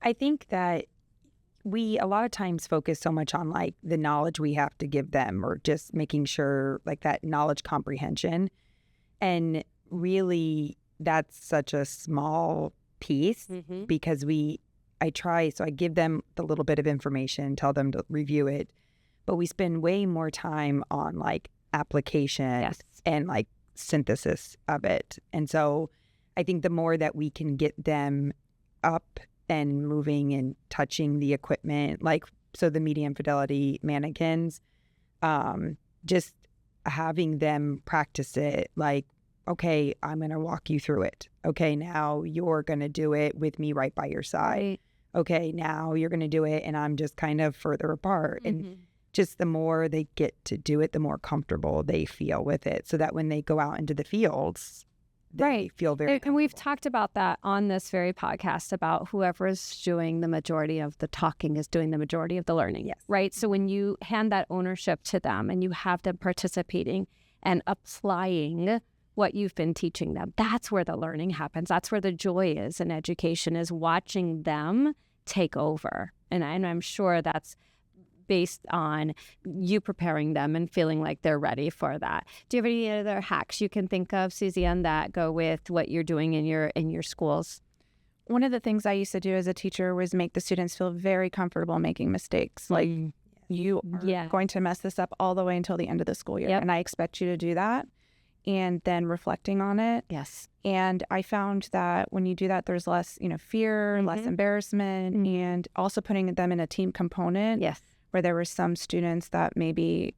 I think that we a lot of times focus so much on like the knowledge we have to give them, or just making sure like that knowledge comprehension. And really, that's such a small piece, because I give them the little bit of information, tell them to review it, but we spend way more time on like application and like synthesis of it. And so I think the more that we can get them up and moving and touching the equipment, like, so the medium fidelity mannequins, just having them practice it, like, okay, I'm going to walk you through it. Okay, now you're going to do it with me right by your side. Right. Okay, now you're going to do it and I'm just kind of further apart. And just the more they get to do it, the more comfortable they feel with it, so that when they go out into the fields, they feel very And we've talked about that on this very podcast, about whoever is doing the majority of the talking is doing the majority of the learning. Yes. Right. So when you hand that ownership to them and you have them participating and applying what you've been teaching them, that's where the learning happens. That's where the joy is in education, is watching them take over. And I'm sure that's based on you preparing them and feeling like they're ready for that. Do you have any other hacks you can think of, Suzanne, that go with what you're doing in your schools? One of the things I used to do as a teacher was make the students feel very comfortable making mistakes. Like, you are going to mess this up all the way until the end of the school year. Yep. And I expect you to do that. And then reflecting on it. Yes. And I found that when you do that, there's less, fear, less embarrassment, and also putting them in a team component. Yes. Where there were some students that maybe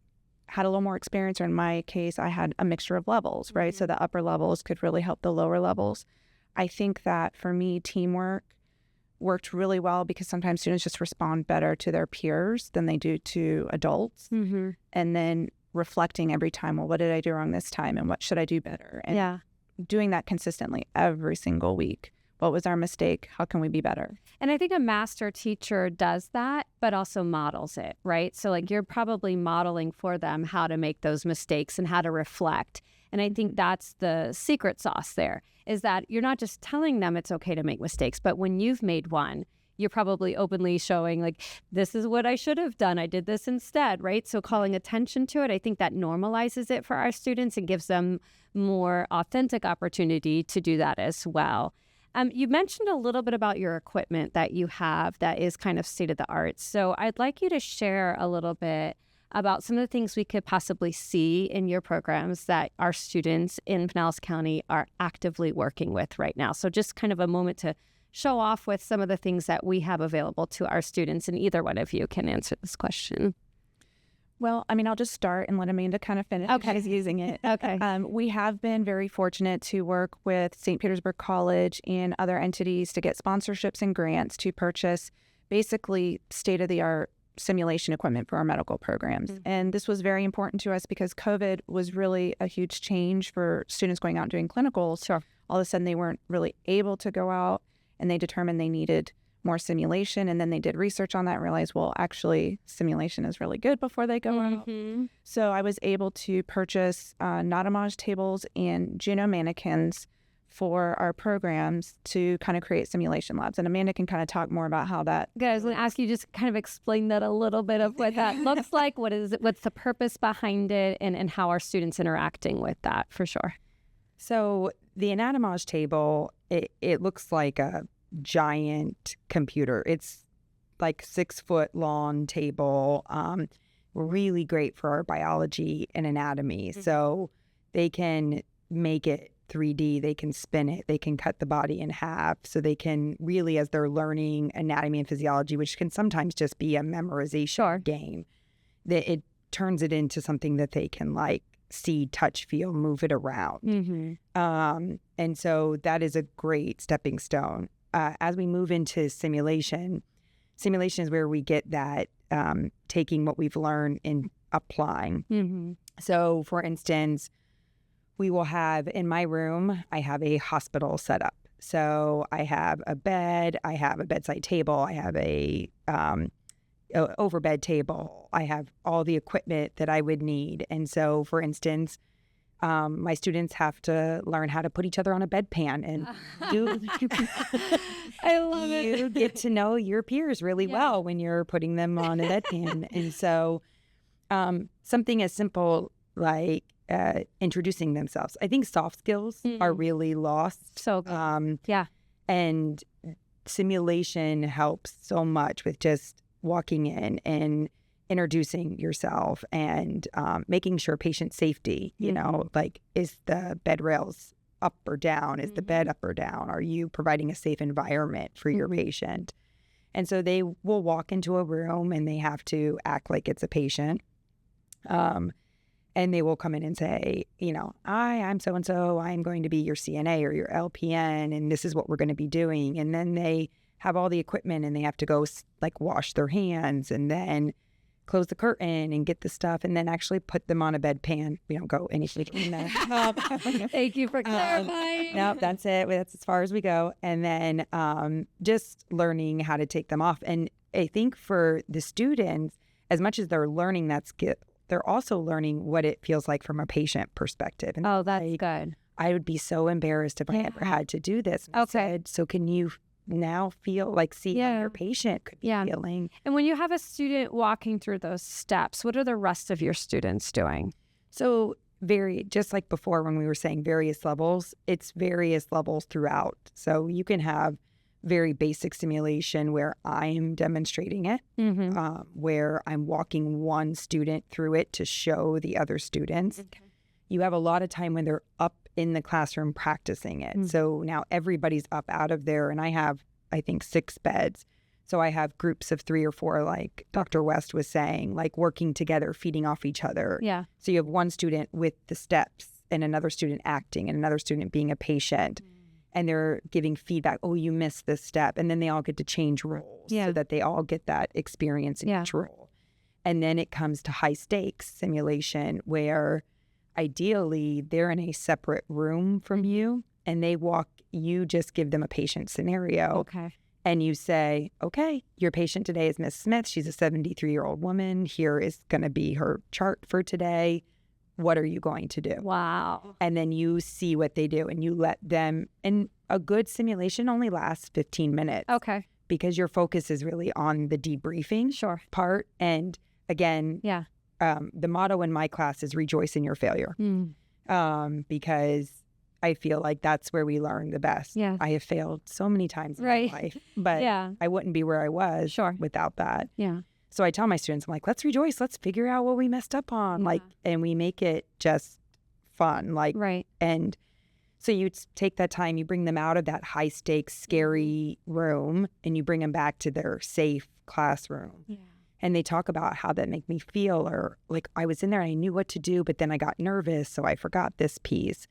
had a little more experience, or in my case, I had a mixture of levels, right? So the upper levels could really help the lower levels. I think that for me, teamwork worked really well, because sometimes students just respond better to their peers than they do to adults. And then reflecting every time, well, what did I do wrong this time, and what should I do better? And doing that consistently every single week. What was our mistake? How can we be better? And I think a master teacher does that, but also models it, right? So like, you're probably modeling for them how to make those mistakes and how to reflect. And I think that's the secret sauce there, is that you're not just telling them it's okay to make mistakes, but when you've made one, you're probably openly showing like, this is what I should have done. I did this instead, right? So calling attention to it, I think that normalizes it for our students and gives them more authentic opportunity to do that as well. You mentioned a little bit about your equipment that you have that is kind of state of the art. So I'd like you to share a little bit about some of the things we could possibly see in your programs that our students in Pinellas County are actively working with right now. So just kind of a moment to show off with some of the things that we have available to our students, and either one of you can answer this question. Well, I mean, I'll just start and let Amanda kind of finish. Okay. She's using it. Okay. We have been very fortunate to work with St. Petersburg College and other entities to get sponsorships and grants to purchase basically state-of-the-art simulation equipment for our medical programs. Mm-hmm. And this was very important to us because COVID was really a huge change for students going out and doing clinicals. Sure. All of a sudden, they weren't really able to go out, and they determined they needed more simulation. And then they did research on that and realized, well, actually, simulation is really good before they go out. So I was able to purchase Nautomage tables and Juno mannequins for our programs to kind of create simulation labs. And Amanda can kind of talk more about how that. Good. I was going to ask you just kind of explain that a little bit of what that looks like. What is it? What's the purpose behind it, and how are students interacting with that for sure? So the Anatomage table, it looks like a giant computer. It's like 6 foot long table, really great for our biology and anatomy. Mm-hmm. So they can make it 3D, they can spin it, they can cut the body in half. So they can really, as they're learning anatomy and physiology, which can sometimes just be a memorization game, that it turns it into something that they can like see, touch, feel, move it around. And so that is a great stepping stone. As we move into simulation is where we get that taking what we've learned and applying. So for instance, we will have in my room, I have a hospital set up. So I have a bed, I have a bedside table, I have a overbed table, I have all the equipment that I would need. And so for instance, my students have to learn how to put each other on a bedpan and I love it. You get to know your peers really well when you're putting them on a bedpan. And so something as simple like introducing themselves. I think soft skills are really lost. So and simulation helps so much with just walking in and introducing yourself and making sure patient safety, you know, like is the bed rails up or down? Is the bed up or down? Are you providing a safe environment for your patient? And so they will walk into a room and they have to act like it's a patient. And they will come in and say, you know, I'm so-and-so, I'm going to be your CNA or your LPN, and this is what we're going to be doing. And then they have all the equipment and they have to go like wash their hands and then close the curtain and get the stuff and then actually put them on a bedpan. We don't go any further than that. Thank you for clarifying. No, that's it. That's as far as we go. And then just learning how to take them off. And I think for the students, as much as they're learning that skill, they're also learning what it feels like from a patient perspective. And oh, that's good. I would be so embarrassed if I ever had to do this. And said, so can you now feel like how your patient could be feeling? And when you have a student walking through those steps, what are the rest of your students doing? So just like before when we were saying various levels, it's various levels throughout. So you can have very basic simulation where I'm demonstrating it, where I'm walking one student through it to show the other students. You have a lot of time when they're up in the classroom practicing it. So now everybody's up out of there, and I have, I think, 6 beds. So I have groups of 3 or 4, like Dr. West was saying, like working together, feeding off each other. So you have one student with the steps and another student acting and another student being a patient. And they're giving feedback, oh, you missed this step. And then they all get to change roles so that they all get that experience in each role. And then it comes to high stakes simulation where ideally they're in a separate room from you and you just give them a patient scenario. And you say, okay, your patient today is Miss Smith. She's a 73-year-old woman. Here is going to be her chart for today. what are you going to do? Wow. And then you see what they do and you let them, and a good simulation only lasts 15 minutes. Okay. Because your focus is really on the debriefing Sure. part. And again, Yeah. The motto in my class is rejoice in your failure. Because I feel like that's where we learn the best. Yeah. I have failed so many times in Right. my life, but Yeah. I wouldn't be where I was Sure. without that. Yeah. So I tell my students, I'm like, let's rejoice. Let's figure out what we messed up on. Yeah. Like, and we make it just fun. Like, Right. and so you take that time, you bring them out of that high stakes, scary room, and you bring them back to their safe classroom. Yeah. And they talk about how that made me feel, or like I was in there and I knew what to do, but then I got nervous, so I forgot this piece.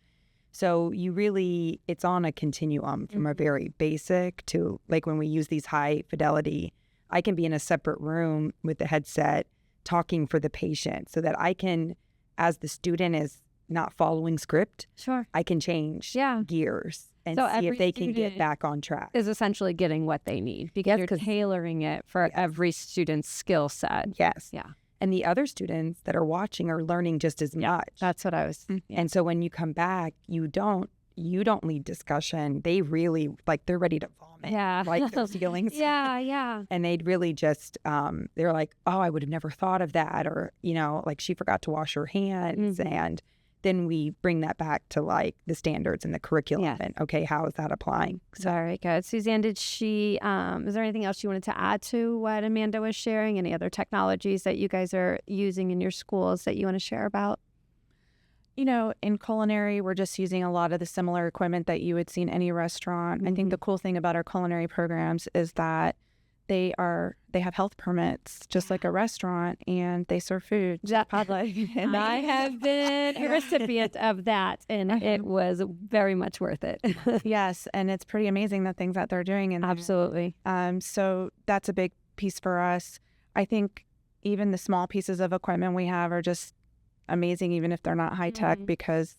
So you really, it's on a continuum from a very basic to like when we use these high fidelity, I can be in a separate room with the headset talking for the patient so that I can, as the student is not following script, Sure. I can change Yeah. gears and So see every if they can get student back on track. Is essentially getting what they need because Yes, you're 'cause- tailoring it for every student's skill set. Yes. Yeah. And the other students that are watching are learning just as much. That's what I was. And so when you come back, you don't lead discussion. They really, like, they're ready to vomit. Yeah. Like their feelings. Yeah. Yeah. And they'd really just, they're like, oh, I would have never thought of that. Or, like she forgot to wash her hands. And then we bring that back to like the standards and the curriculum. Yes. And okay, how is that applying? Very good. Suzanne, did she, is there anything else you wanted to add to what Amanda was sharing? Any other technologies that you guys are using in your schools that you want to share about? In culinary, we're just using a lot of the similar equipment that you would see in any restaurant. I think the cool thing about our culinary programs is that they have health permits, just like a restaurant, and they serve food. And I have been a recipient of that, and it was very much worth it. Yes, and it's pretty amazing the things that they're doing. And Absolutely. so that's a big piece for us. I think even the small pieces of equipment we have are just amazing, even if they're not high tech, because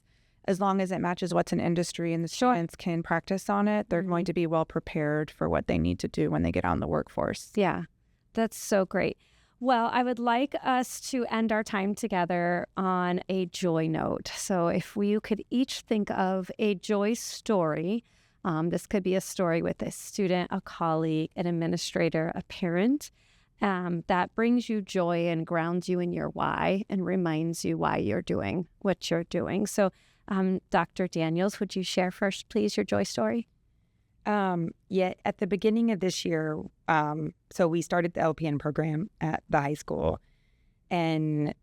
as long as it matches what's in industry and the students can practice on it, they're going to be well prepared for what they need to do when they get out in the workforce. Yeah, that's so great. Well, I would like us to end our time together on a joy note. So if you could each think of a joy story, this could be a story with a student, a colleague, an administrator, a parent, that brings you joy and grounds you in your why and reminds you why you're doing what you're doing. So Dr. Daniels, would you share first, please, your joy story? Yeah, at the beginning of this year, so we started the LPN program at the high school, and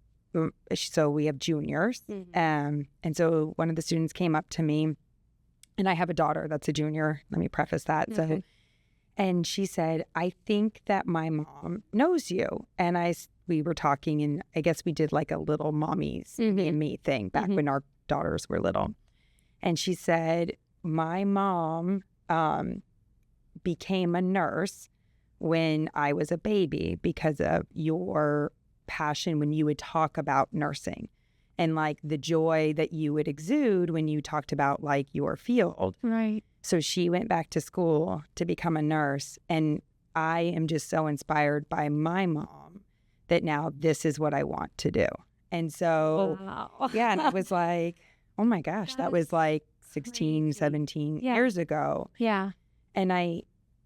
so we have juniors, and so one of the students came up to me, and I have a daughter that's a junior. Let me preface that. So, and she said, "I think that my mom knows you," and we were talking, and I guess we did like a little mommies and me thing back when our daughters were little, and she said, "My mom became a nurse when I was a baby because of your passion when you would talk about nursing and like the joy that you would exude when you talked about like your field." Right. So she went back to school to become a nurse, and I am just so inspired by my mom that now this is what I want to do. And so, yeah, and I was like, oh my gosh, that was like 16, crazy. 17 Yeah. years ago. Yeah. And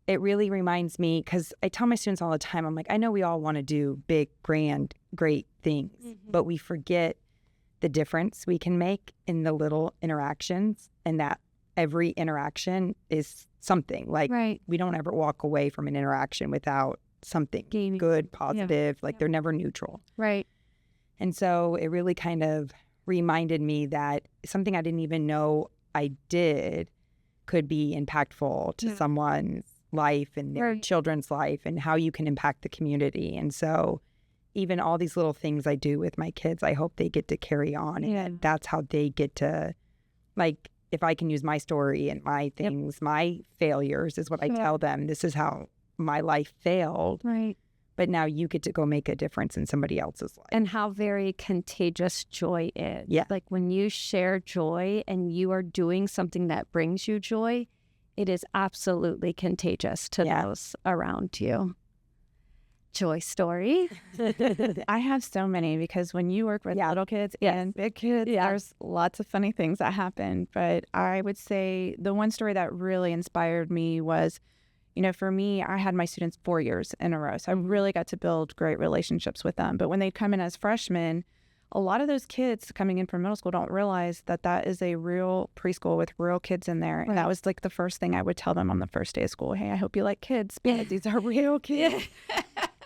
it really reminds me, because I tell my students all the time, I'm like, I know we all want to do big, grand, great things, but we forget the difference we can make in the little interactions, and that every interaction is something. Like, we don't ever walk away from an interaction without something Gaining. good, positive, like they're never neutral. Right. And so it really kind of reminded me that something I didn't even know I did could be impactful to someone's life and their children's life, and how you can impact the community. And so even all these little things I do with my kids, I hope they get to carry on. And that's how they get to, like, if I can use my story and my things, my failures is what I tell them. This is how my life failed. Right. But now you get to go make a difference in somebody else's life. And how very contagious joy is. Yeah. Like when you share joy and you are doing something that brings you joy, it is absolutely contagious to those around you. joy story? I have so many because when you work with little kids and big kids, there's lots of funny things that happen. But I would say the one story that really inspired me was, for me, I had my students 4 years in a row. So I really got to build great relationships with them. But when they come in as freshmen, a lot of those kids coming in from middle school don't realize that that is a real preschool with real kids in there. Right. And that was like the first thing I would tell them on the first day of school. Hey, I hope you like kids because these are real kids.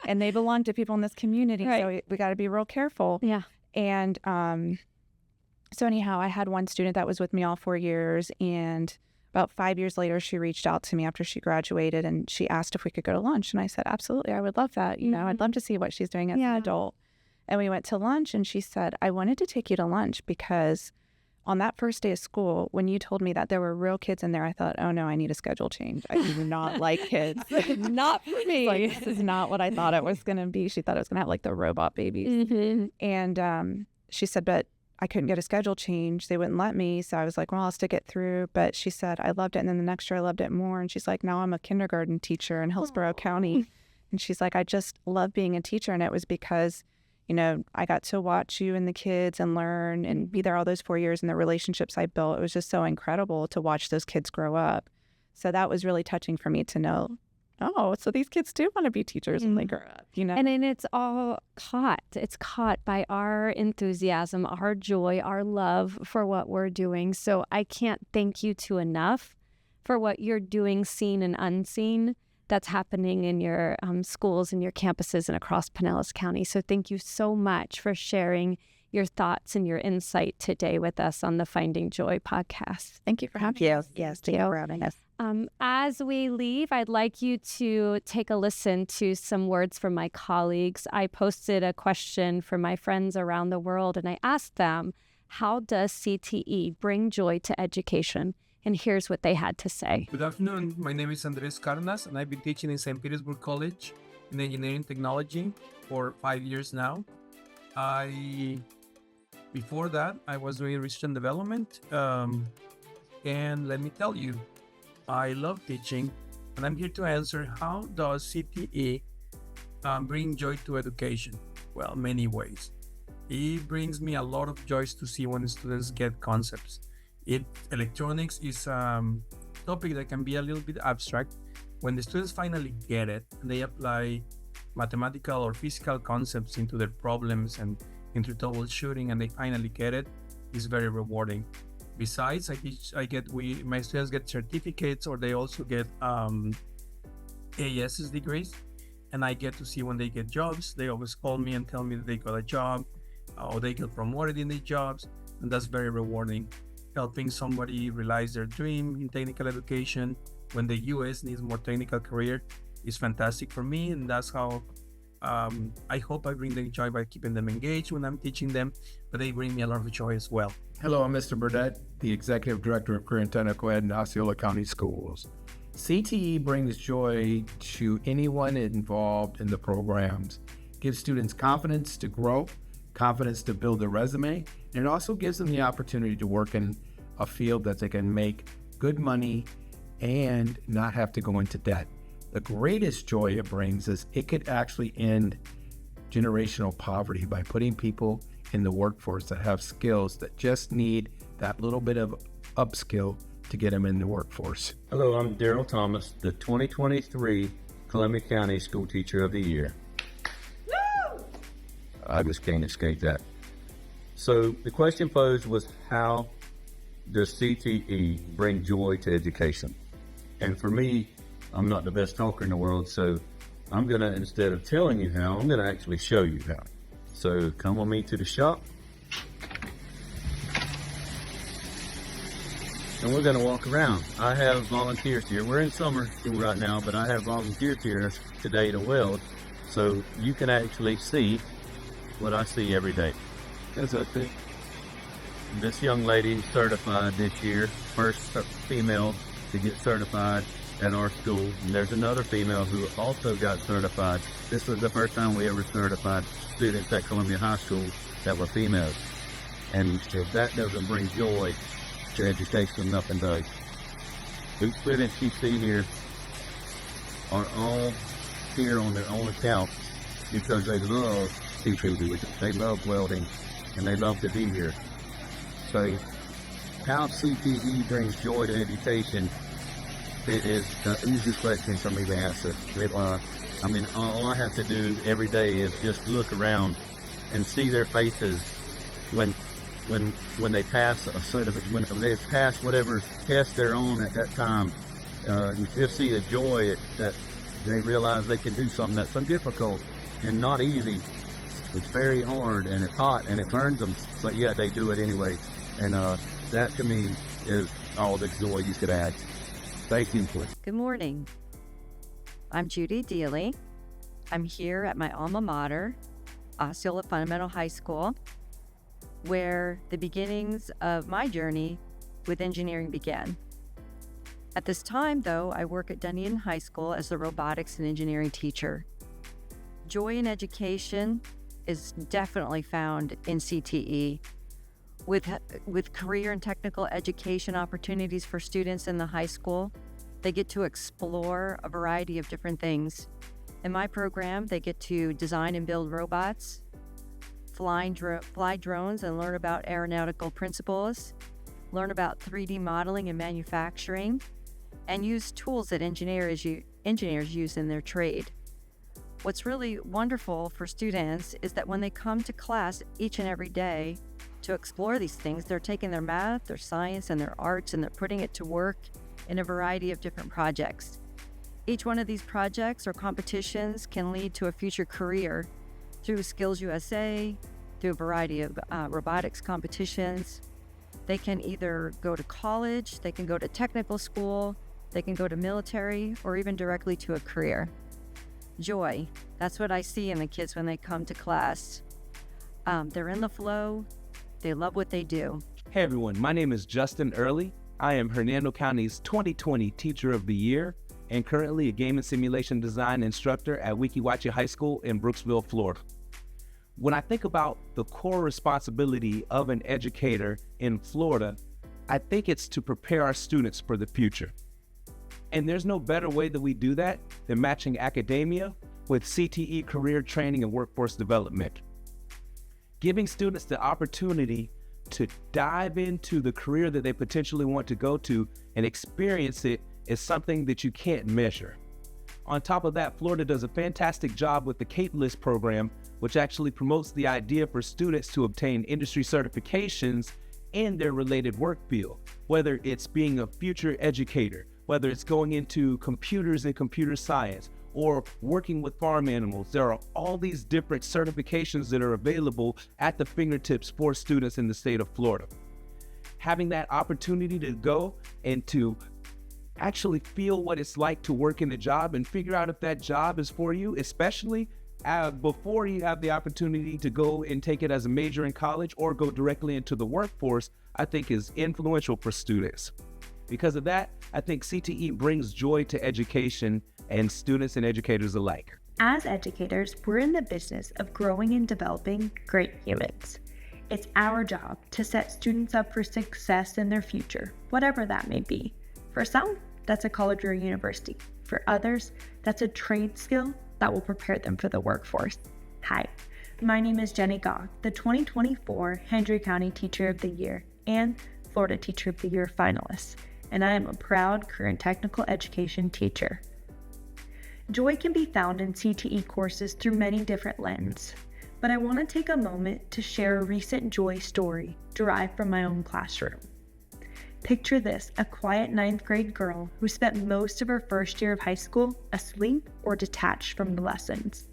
And they belong to people in this community. Right. So we got to be real careful. Yeah. And so anyhow, I had one student that was with me all 4 years. And about 5 years later, she reached out to me after she graduated and she asked if we could go to lunch. And I said, absolutely, I would love that. I'd love to see what she's doing as an adult. And we went to lunch and she said, I wanted to take you to lunch because on that first day of school, when you told me that there were real kids in there, I thought, oh no, I need a schedule change. I do not like kids. Not for me. This is not what I thought it was going to be. She thought it was going to have like the robot babies. Mm-hmm. And she said, but I couldn't get a schedule change. They wouldn't let me. So I was like, well, I'll stick it through. But she said, I loved it. And then the next year I loved it more. And she's like, now I'm a kindergarten teacher in Hillsborough County. And she's like, I just love being a teacher. And it was because I got to watch you and the kids and learn and be there all those 4 years, and the relationships I built. It was just so incredible to watch those kids grow up. So that was really touching for me to know, oh, so these kids do want to be teachers when they grow up, And then it's all caught. It's caught by our enthusiasm, our joy, our love for what we're doing. So I can't thank you enough for what you're doing, seen and unseen, that's happening in your schools and your campuses and across Pinellas County. So thank you so much for sharing your thoughts and your insight today with us on the Finding Joy podcast. Thank you for having us. Yes, thank you for having us. As we leave, I'd like you to take a listen to some words from my colleagues. I posted a question for my friends around the world, and I asked them, how does CTE bring joy to education? And here's what they had to say. Good afternoon. My name is Andres Carnas, and I've been teaching in St. Petersburg College in engineering technology for 5 years now. Before that, I was doing research and development. And let me tell you, I love teaching, and I'm here to answer, how does CTE bring joy to education? Well, many ways. It brings me a lot of joy to see when the students get concepts. Electronics is a topic that can be a little bit abstract. When the students finally get it, and they apply mathematical or physical concepts into their problems and into troubleshooting, and they finally get it, it's very rewarding. Besides, my students get certificates, or they also get AS's degrees, and I get to see when they get jobs. They always call me and tell me that they got a job, or they get promoted in their jobs, and that's very rewarding. Helping somebody realize their dream in technical education when the U.S. needs more technical career is fantastic for me, and that's how I hope I bring them joy by keeping them engaged when I'm teaching them, but they bring me a lot of joy as well. Hello, I'm Mr. Burdett, the Executive Director of Career and Technical Ed in Osceola County Schools. CTE brings joy to anyone involved in the programs, gives students confidence to grow, confidence to build a resume, and it also gives them the opportunity to work in a field that they can make good money and not have to go into debt. The greatest joy it brings is it could actually end generational poverty by putting people in the workforce that have skills that just need that little bit of upskill to get them in the workforce. Hello, I'm Daryl Thomas, the 2023 Columbia County School Teacher of the Year. Woo! I just can't escape that. So the question posed was, how does CTE bring joy to education? And for me, I'm not the best talker in the world, so I'm going to, instead of telling you how, I'm going to actually show you how. So come with me to the shop, and we're going to walk around. I have volunteers here. We're in summer school right now, but I have volunteers here today to weld, so you can actually see what I see every day. That's a thing. This young lady certified this year, first female to get certified at our school. And there's another female who also got certified. This was the first time we ever certified students at Columbia High School that were females. And if that doesn't bring joy to education, nothing does. These students you see here are all here on their own account because they love teaching. They love welding, and they love to be here. So how CTE brings joy to education, it is the easiest question for me to answer. I mean, all I have to do every day is just look around and see their faces when they pass when they pass whatever test they're on at that time. You just see the joy that they realize they can do something that's so difficult and not easy. It's very hard and it's hot and it burns them, but yet they do it anyway. And that to me is all the joy you could add. Thank you. Good morning. I'm Judy Dealey. I'm here at my alma mater, Osceola Fundamental High School, where the beginnings of my journey with engineering began. At this time, though, I work at Dunedin High School as the robotics and engineering teacher. Joy in education is definitely found in CTE. With career and technical education opportunities for students in the high school, they get to explore a variety of different things. In my program, they get to design and build robots, fly drones and learn about aeronautical principles, learn about 3D modeling and manufacturing, and use tools that engineers use in their trade. What's really wonderful for students is that when they come to class each and every day to explore these things, they're taking their math, their science, and their arts, and they're putting it to work in a variety of different projects. Each one of these projects or competitions can lead to a future career through Skills USA, through a variety of robotics competitions. They can either go to college, they can go to technical school, they can go to military, or even directly to a career. Joy, that's what I see in the kids when they come to class. They're in the flow, they love what they do. Hey everyone, my name is Justin Early. I am Hernando County's 2020 Teacher of the Year and currently a game and simulation design instructor at Weeki Wachee High School in Brooksville, Florida. When I think about the core responsibility of an educator in Florida, I think it's to prepare our students for the future. And there's no better way that we do that than matching academia with CTE career training and workforce development. Giving students the opportunity to dive into the career that they potentially want to go to and experience it is something that you can't measure. On top of that, Florida does a fantastic job with the Catalyst program, which actually promotes the idea for students to obtain industry certifications in their related work field, whether it's being a future educator, whether it's going into computers and computer science, or working with farm animals. There are all these different certifications that are available at the fingertips for students in the state of Florida. Having that opportunity to go and to actually feel what it's like to work in a job and figure out if that job is for you, especially before you have the opportunity to go and take it as a major in college or go directly into the workforce, I think is influential for students. Because of that, I think CTE brings joy to education and students and educators alike. As educators, we're in the business of growing and developing great humans. It's our job to set students up for success in their future, whatever that may be. For some, that's a college or a university. For others, that's a trade skill that will prepare them for the workforce. Hi, my name is Jenny Goff, the 2024 Hendry County Teacher of the Year and Florida Teacher of the Year finalist, and I am a proud career and technical education teacher. Joy can be found in CTE courses through many different lenses, but I want to take a moment to share a recent joy story derived from my own classroom. Picture this, a quiet 9th grade girl who spent most of her first year of high school asleep or detached from the lessons.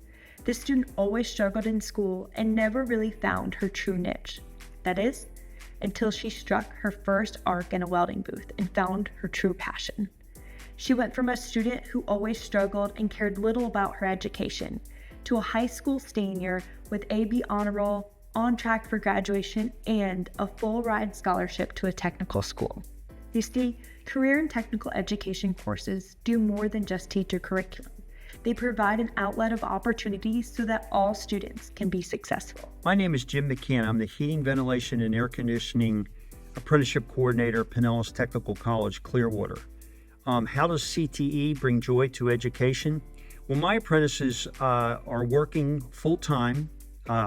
This student always struggled in school and never really found her true niche. That is, until she struck her first arc in a welding booth and found her true passion. She went from a student who always struggled and cared little about her education to a high school senior with AB honor roll, on track for graduation, and a full ride scholarship to a technical school. You see, career and technical education courses do more than just teach a curriculum. They provide an outlet of opportunities so that all students can be successful. My name is Jim McCann. I'm the Heating, Ventilation, and Air Conditioning Apprenticeship Coordinator at Pinellas Technical College, Clearwater. How does CTE bring joy to education? Well, my apprentices are working full-time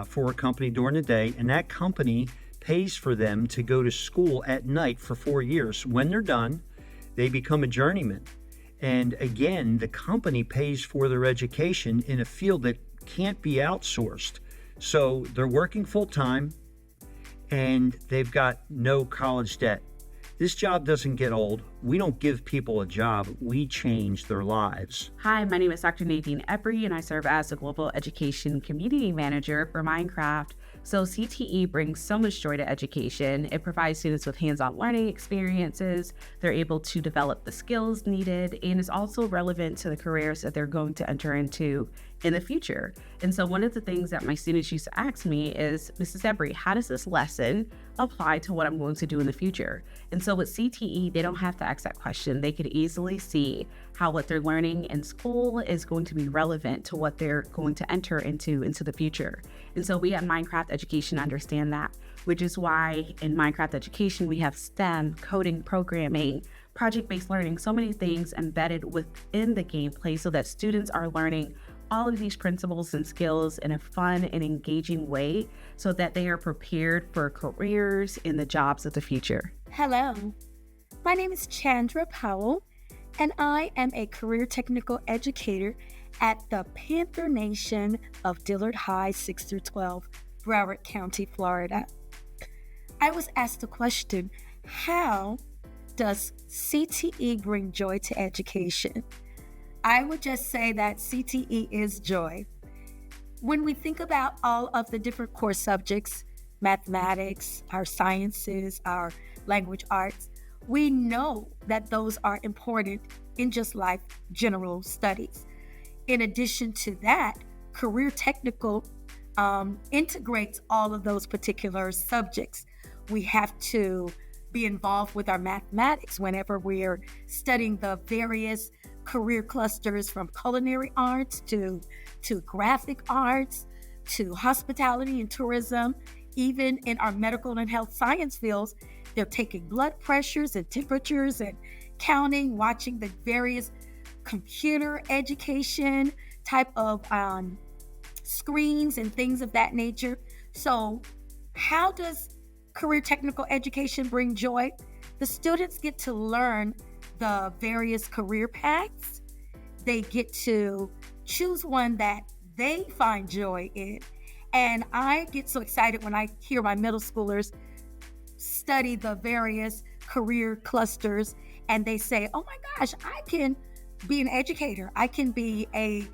for a company during the day, and that company pays for them to go to school at night for 4 years. When they're done, they become a journeyman. And again, the company pays for their education in a field that can't be outsourced. So they're working full-time, and they've got no college debt. This job doesn't get old. We don't give people a job, we change their lives. Hi, my name is Dr. Nadine Epry, and I serve as the Global Education Community Manager for Minecraft. So CTE brings so much joy to education. It provides students with hands-on learning experiences. They're able to develop the skills needed, and it's also relevant to the careers that they're going to enter into in the future. And so one of the things that my students used to ask me is, Mrs. Epry, how does this lesson apply to what I'm going to do in the future? And so with CTE, they don't have to ask that question. They could easily see how what they're learning in school is going to be relevant to what they're going to enter into the future. And so we at Minecraft Education understand that, which is why in Minecraft Education, we have STEM, coding, programming, project-based learning, so many things embedded within the gameplay so that students are learning all of these principles and skills in a fun and engaging way so that they are prepared for careers in the jobs of the future. Hello, my name is Chandra Powell, and I am a career technical educator at the Panther Nation of Dillard High 6 through 12, Broward County, Florida. I was asked the question, how does CTE bring joy to education? I would just say that CTE is joy. When we think about all of the different core subjects, mathematics, our sciences, our language arts, we know that those are important in just life general studies. In addition to that, career technical integrates all of those particular subjects. We have to be involved with our mathematics whenever we're studying the various career clusters, from culinary arts to graphic arts to hospitality and tourism. Even in our medical and health science fields, they're taking blood pressures and temperatures and counting, watching the various computer education type of screens and things of that nature. So how does career technical education bring joy? The students get to learn the various career paths. They get to choose one that they find joy in. And I get so excited when I hear my middle schoolers study the various career clusters and they say, oh my gosh, I can be an educator. I can be a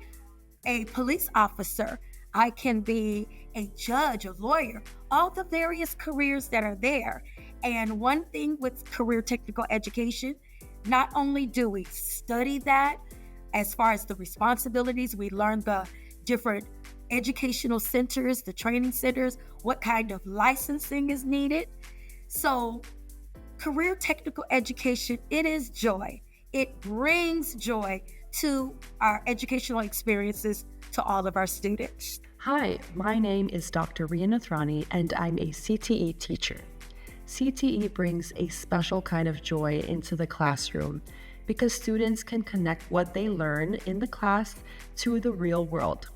police officer. I can be a judge, a lawyer, all the various careers that are there. And one thing with career technical education, not only do we study that as far as the responsibilities, we learn the different educational centers, the training centers, what kind of licensing is needed. So career technical education, it is joy. It brings joy to our educational experiences to all of our students. Hi, my name is Dr. Ria Nathrani, and I'm a CTE teacher. CTE brings a special kind of joy into the classroom because students can connect what they learn in the class to the real world.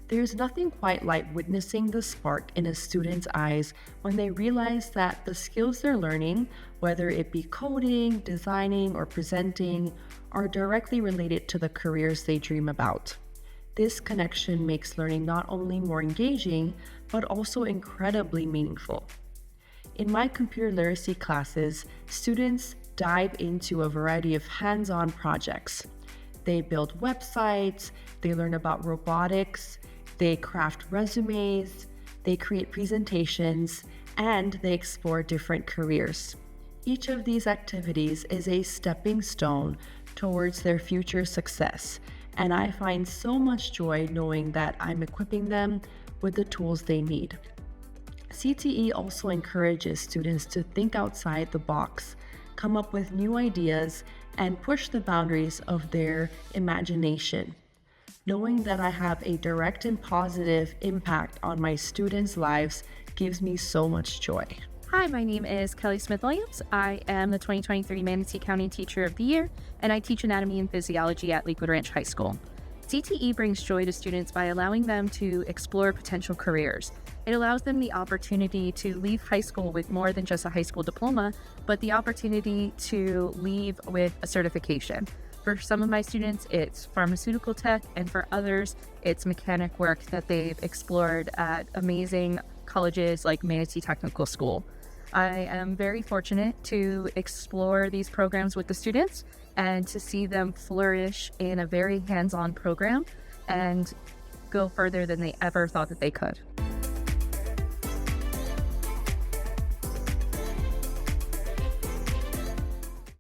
There's nothing quite like witnessing the spark in a student's eyes when they realize that the skills they're learning, whether it be coding, designing, or presenting, are directly related to the careers they dream about. This connection makes learning not only more engaging, but also incredibly meaningful. In my computer literacy classes, students dive into a variety of hands-on projects. They build websites, they learn about robotics, they craft resumes, they create presentations, and they explore different careers. Each of these activities is a stepping stone towards their future success, and I find so much joy knowing that I'm equipping them with the tools they need. CTE also encourages students to think outside the box, come up with new ideas, and push the boundaries of their imagination. Knowing that I have a direct and positive impact on my students' lives gives me so much joy. Hi, my name is Kelly Smith-Williams. I am the 2023 Manatee County Teacher of the Year, and I teach anatomy and physiology at Lakewood Ranch High School. CTE brings joy to students by allowing them to explore potential careers. It allows them the opportunity to leave high school with more than just a high school diploma, but the opportunity to leave with a certification. For some of my students, it's pharmaceutical tech, and for others, it's mechanic work that they've explored at amazing colleges like Manatee Technical School. I am very fortunate to explore these programs with the students and to see them flourish in a very hands-on program and go further than they ever thought that they could.